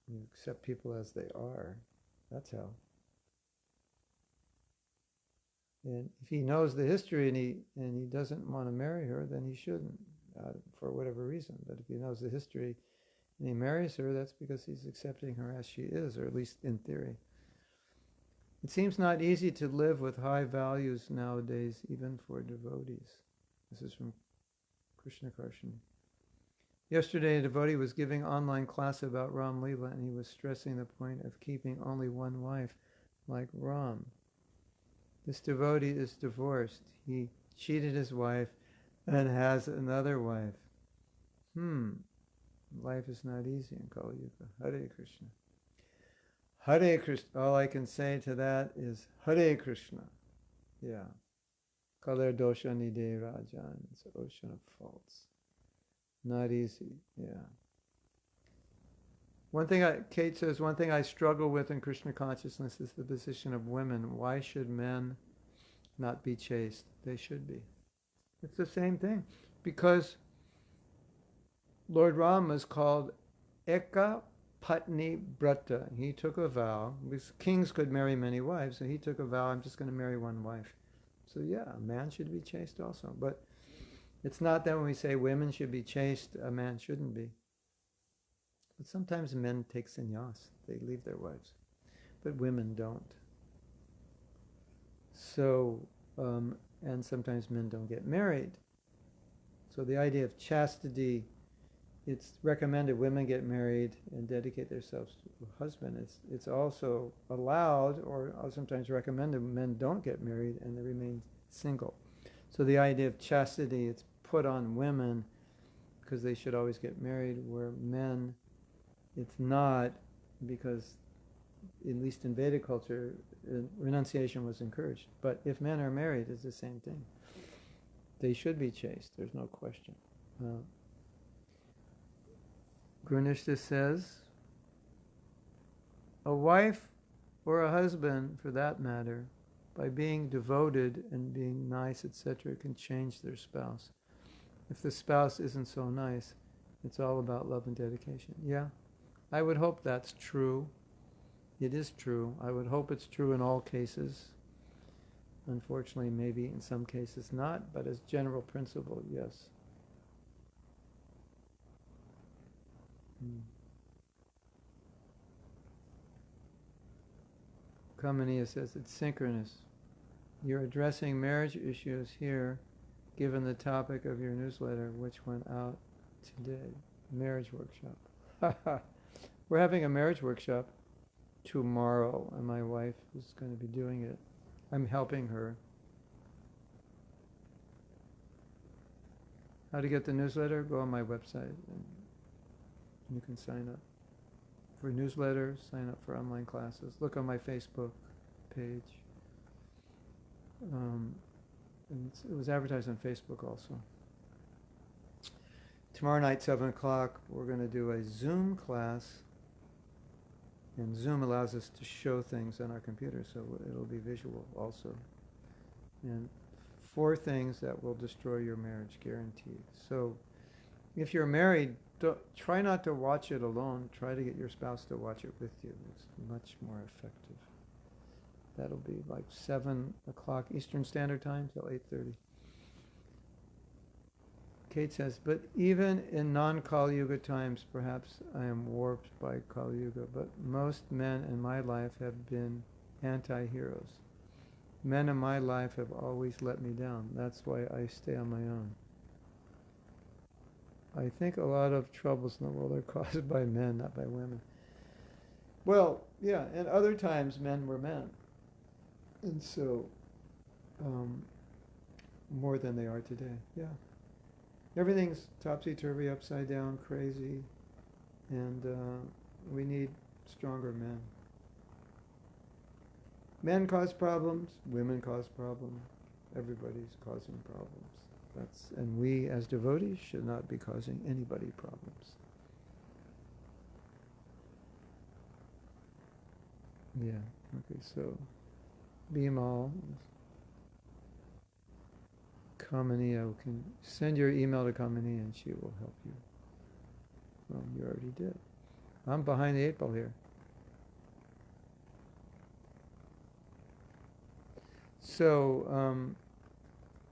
You accept people as they are. That's how. And if he knows the history and he doesn't want to marry her, then he shouldn't, for whatever reason. But if he knows the history and he marries her, that's because he's accepting her as she is, or at least in theory. It seems not easy to live with high values nowadays, even for devotees. This is from Krishna Karshani. Yesterday, a devotee was giving online class about Ram Leela, and he was stressing the point of keeping only one wife, like Ram. This devotee is divorced. He cheated his wife and has another wife. Life is not easy in Kali Yuga. Hare Krishna. Hare Krishna. All I can say to that is Hare Krishna. Yeah. Kaler dosha nide rajan. It's an ocean of faults. Not easy. Yeah. Kate says, one thing I struggle with in Krishna consciousness is the position of women. Why should men not be chaste? They should be. It's the same thing. Because Lord Ram is called Eka Patni Brata. He took a vow. Kings could marry many wives, so he took a vow, I'm just going to marry one wife. So yeah, a man should be chaste also. But it's not that when we say women should be chaste, a man shouldn't be. But sometimes men take sannyas. They leave their wives. But women don't. So, and sometimes men don't get married. So the idea of chastity, it's recommended women get married and dedicate themselves to a husband. It's also allowed, or sometimes recommended, men don't get married and they remain single. So the idea of chastity, it's put on women because they should always get married, where men, it's not, because at least in Vedic culture, renunciation was encouraged. But if men are married, it's the same thing. They should be chaste, there's no question. Grunishta says, a wife or a husband, for that matter, by being devoted and being nice, etc., can change their spouse. If the spouse isn't so nice, it's all about love and dedication. Yeah, I would hope that's true. It is true. I would hope it's true in all cases. Unfortunately, maybe in some cases not, but as general principle, yes. Kamaniya says it's synchronous. You're addressing marriage issues here, given the topic of your newsletter, which went out today. Marriage workshop. We're having a marriage workshop tomorrow, and my wife is going to be doing it. I'm helping her. How to get the newsletter? Go on my website and you can sign up for newsletters, sign up for online classes. Look on my Facebook page. And it was advertised on Facebook also. Tomorrow night, 7 o'clock, we're going to do a Zoom class. And Zoom allows us to show things on our computer, so it'll be visual also. And 4 things that will destroy your marriage, guaranteed. So if you're married, try not to watch it alone. Try to get your spouse to watch it with you. It's much more effective. That'll be like 7 o'clock Eastern Standard Time till 8:30. Kate says, but even in non-Kali Yuga times, perhaps I am warped by Kali Yuga, but most men in my life have been anti-heroes. Men in my life have always let me down. That's why I stay on my own. I think a lot of troubles in the world are caused by men, not by women. Well, yeah, and other times men were men. And so, more than they are today, yeah. Everything's topsy-turvy, upside down, crazy, and we need stronger men. Men cause problems, women cause problems, everybody's causing problems. And we as devotees should not be causing anybody problems. Yeah, okay, so Bimal, Kamaniya, can send your email to Kamaniya and she will help you. Well, you already did. I'm behind the 8 ball here. So,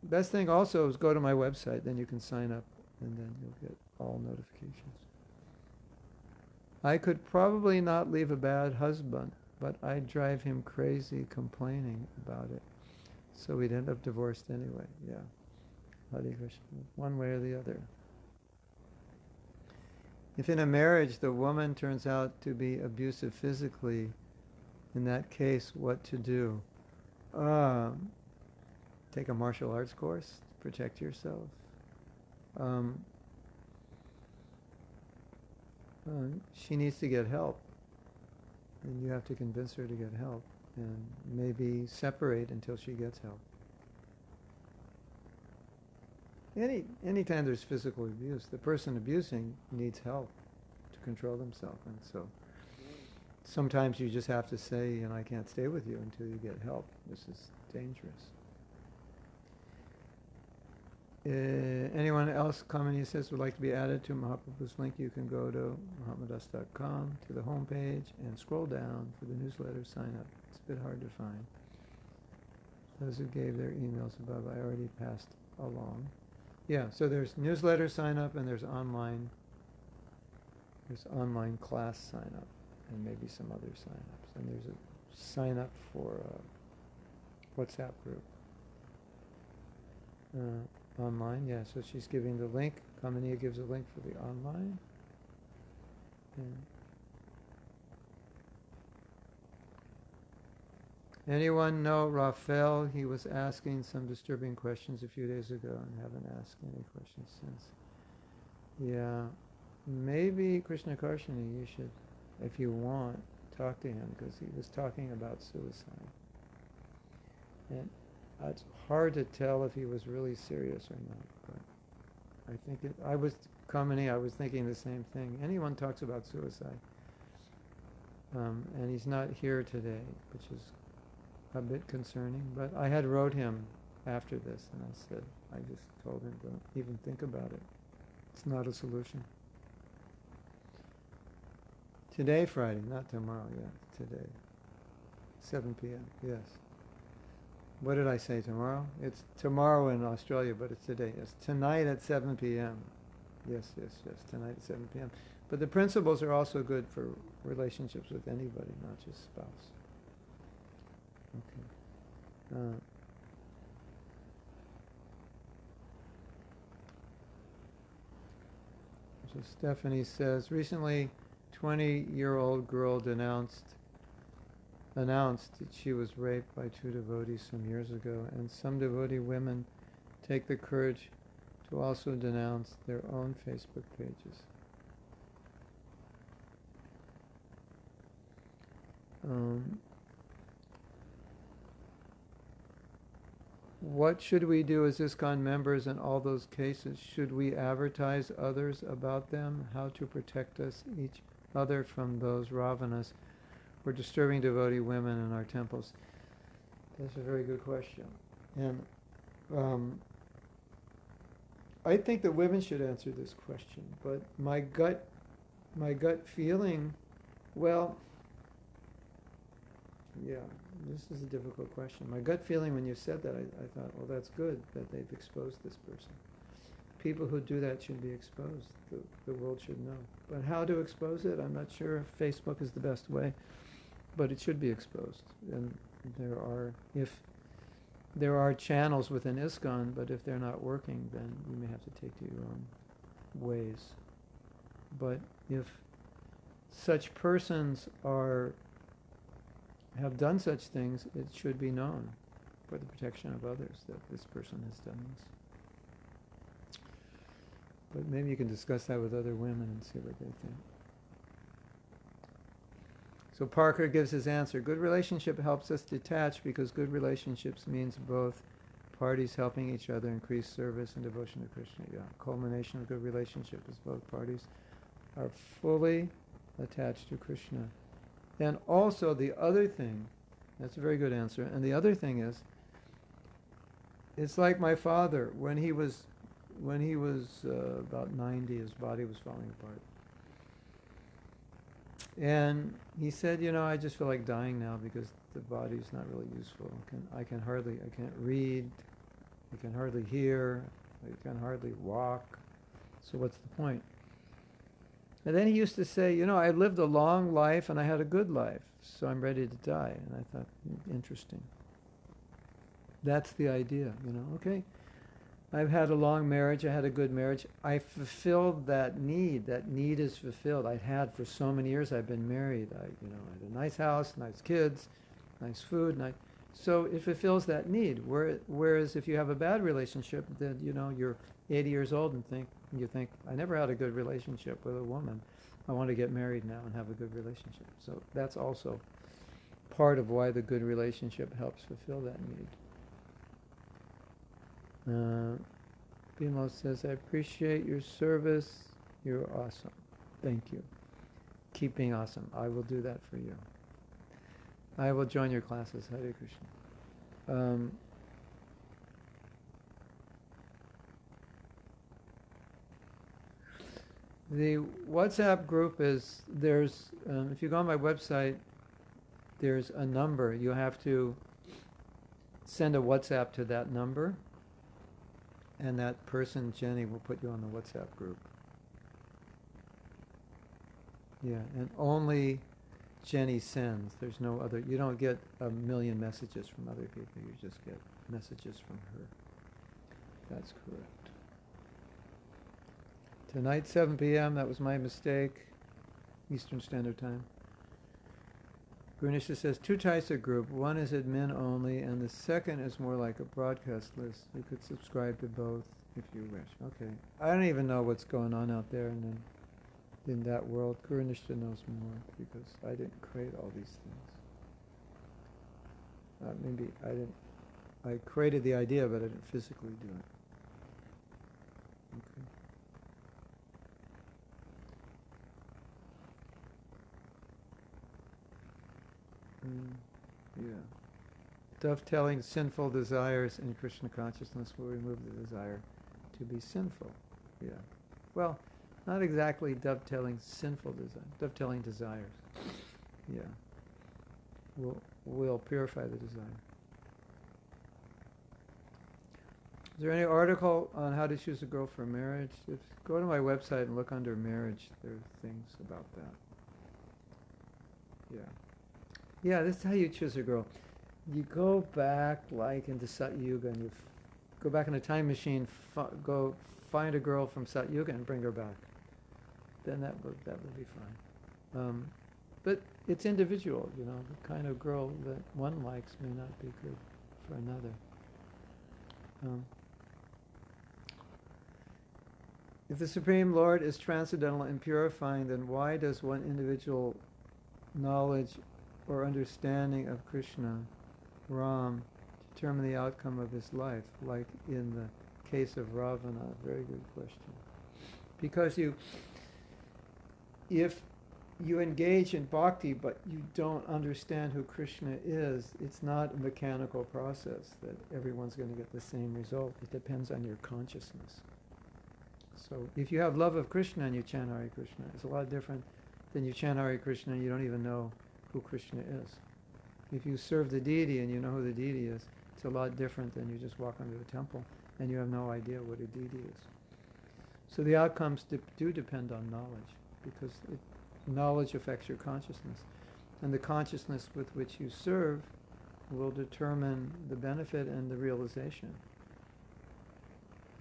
best thing also is go to my website, then you can sign up and then you'll get all notifications. I could probably not leave a bad husband. but I'd drive him crazy complaining about it. So we'd end up divorced anyway. Yeah. Hare Krishna. One way or the other. If in a marriage the woman turns out to be abusive physically, in that case, what to do? Take a martial arts course to protect yourself. She needs to get help, and you have to convince her to get help, and maybe separate until she gets help. Anytime there's physical abuse, the person abusing needs help to control themselves, and so sometimes you just have to say, I can't stay with you until you get help. This is dangerous. Anyone else commenting who says would like to be added to Mahaprabhu's link, you can go to mahatmadas.com to the home page and scroll down for the newsletter sign up. It's a bit hard to find. Those who gave their emails above, I already passed along. Yeah, so there's newsletter sign up and there's online class sign up and maybe some other sign ups. And there's a sign up for a WhatsApp group. Online, yeah, so she's giving the link. Kamania gives a link for the online. And anyone know Raphael? He was asking some disturbing questions a few days ago and haven't asked any questions since. Yeah, maybe Krishna Karshani, you should, if you want, talk to him, because he was talking about suicide. And it's hard to tell if he was really serious or not, but I think I was thinking the same thing. Anyone talks about suicide, and he's not here today, which is a bit concerning, but I had wrote him after this, and I just told him, don't even think about it. It's not a solution. Today, Friday, not tomorrow, yeah, today. 7 p.m., yes. What did I say, tomorrow? It's tomorrow in Australia, but it's today. Yes, tonight at 7 p.m. Yes, tonight at 7 p.m. But the principles are also good for relationships with anybody, not just spouse. Okay. So Stephanie says, recently 20-year-old girl announced that she was raped by 2 devotees some years ago, and some devotee women take the courage to also denounce their own Facebook pages. What should we do as ISKCON members in all those cases? Should we advertise others about them? How to protect us, each other, from those Ravanas or disturbing devotee women in our temples? That's a very good question. And I think that women should answer this question, but my gut feeling, well, yeah, this is a difficult question. My gut feeling when you said that, I thought, well, that's good that they've exposed this person. People who do that should be exposed. The world should know. But how to expose it, I'm not sure if Facebook is the best way, but it should be exposed. And if there are channels within ISKCON, but if they're not working, then you may have to take to your own ways. But if such persons have done such things, it should be known for the protection of others that this person has done this. But maybe you can discuss that with other women and see what they think. So Parker gives his answer. Good relationship helps us detach because good relationships means both parties helping each other increase service and devotion to Krishna. Yeah, culmination of good relationship is both parties are fully attached to Krishna. And also the other thing, that's a very good answer, and the other thing is, it's like my father, when he was about 90, his body was falling apart. And he said, I just feel like dying now because the body's not really useful. I can't read, I can hardly hear, I can hardly walk. So what's the point? And then he used to say, I lived a long life and I had a good life. so I'm ready to die. And I thought, interesting. That's the idea, okay. I've had a long marriage. I had a good marriage. I fulfilled that need. That need is fulfilled. I'd had for so many years. I've been married. I had a nice house, nice kids, nice food. So it fulfills that need. Whereas if you have a bad relationship, then, you're 80 years old and you think, I never had a good relationship with a woman. I want to get married now and have a good relationship. So that's also part of why the good relationship helps fulfill that need. Bimo says, I appreciate your service. You're awesome. Thank you. Keep being awesome. I will do that for you. I will join your classes. Hare Krishna. The WhatsApp group is, if you go on my website, there's a number. You have to send a WhatsApp to that number. And that person, Jenny, will put you on the WhatsApp group. Yeah, and only Jenny sends. There's no other, you don't get a million messages from other people. You just get messages from her. That's correct. Tonight, 7 p.m., that was my mistake. Eastern Standard Time. Ganesha says, 2 types of group. One is admin only, and the second is more like a broadcast list. You could subscribe to both if you wish. Okay. I don't even know what's going on out there in that world. Ganesha knows more because I didn't create all these things. Maybe I didn't. I created the idea, but I didn't physically do it. Okay. Yeah. Dovetailing sinful desires in Krishna consciousness will remove the desire to be sinful. Yeah. Well, not exactly dovetailing sinful desire. Dovetailing desires. Yeah. Will purify the desire. Is there any article on how to choose a girl for marriage? Go to my website and look under marriage. There are things about that. Yeah. Yeah, this is how you choose a girl. You go back like into Sat Yuga and you go back in a time machine, go find a girl from Sat Yuga and bring her back. Then that would be fine. But it's individual, the kind of girl that one likes may not be good for another. If the Supreme Lord is transcendental and purifying, then why does one individual knowledge or understanding of Krishna, Ram, determine the outcome of his life, like in the case of Ravana? Very good question. Because if you engage in bhakti but you don't understand who Krishna is, it's not a mechanical process that everyone's going to get the same result. It depends on your consciousness. So if you have love of Krishna and you chant Hare Krishna, it's a lot different than you chant Hare Krishna and you don't even know who Krishna is. If you serve the deity and you know who the deity is, it's a lot different than you just walk into a temple and you have no idea what a deity is. So the outcomes do depend on knowledge, because knowledge affects your consciousness. And the consciousness with which you serve will determine the benefit and the realization.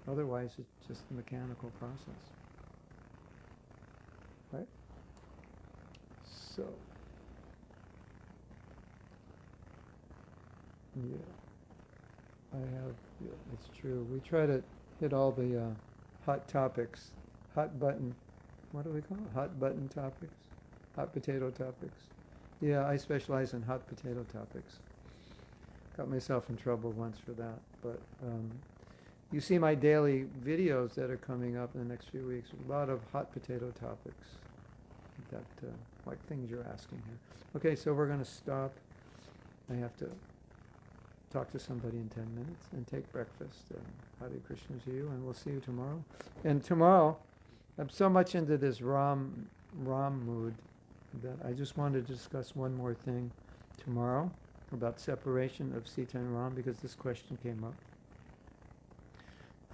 Otherwise, it's just a mechanical process. Right? So, yeah. It's true. We try to hit all the hot topics, hot button, what do we call it? Hot button topics? Hot potato topics. Yeah, I specialize in hot potato topics. Got myself in trouble once for that, but you see my daily videos that are coming up in the next few weeks. A lot of hot potato topics, that like things you're asking here. Okay, so we're going to stop. I have to talk to somebody in 10 minutes and take breakfast. Hare Krishna to you, and we'll see you tomorrow. And tomorrow, I'm so much into this Ram mood that I just wanted to discuss one more thing tomorrow about separation of Sita and Ram, because this question came up.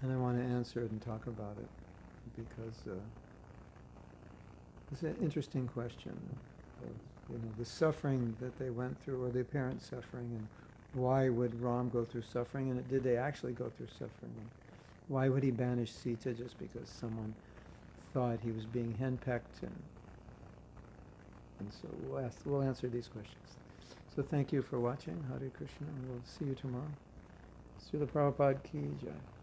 And I want to answer it and talk about it, because it's an interesting question. the suffering that they went through, or the apparent suffering, and why would Ram go through suffering, and did they actually go through suffering? And why would he banish Sita just because someone thought he was being henpecked? And so we'll answer these questions. So thank you for watching. Hare Krishna. We'll see you tomorrow. Srila Prabhupada Ki Jai.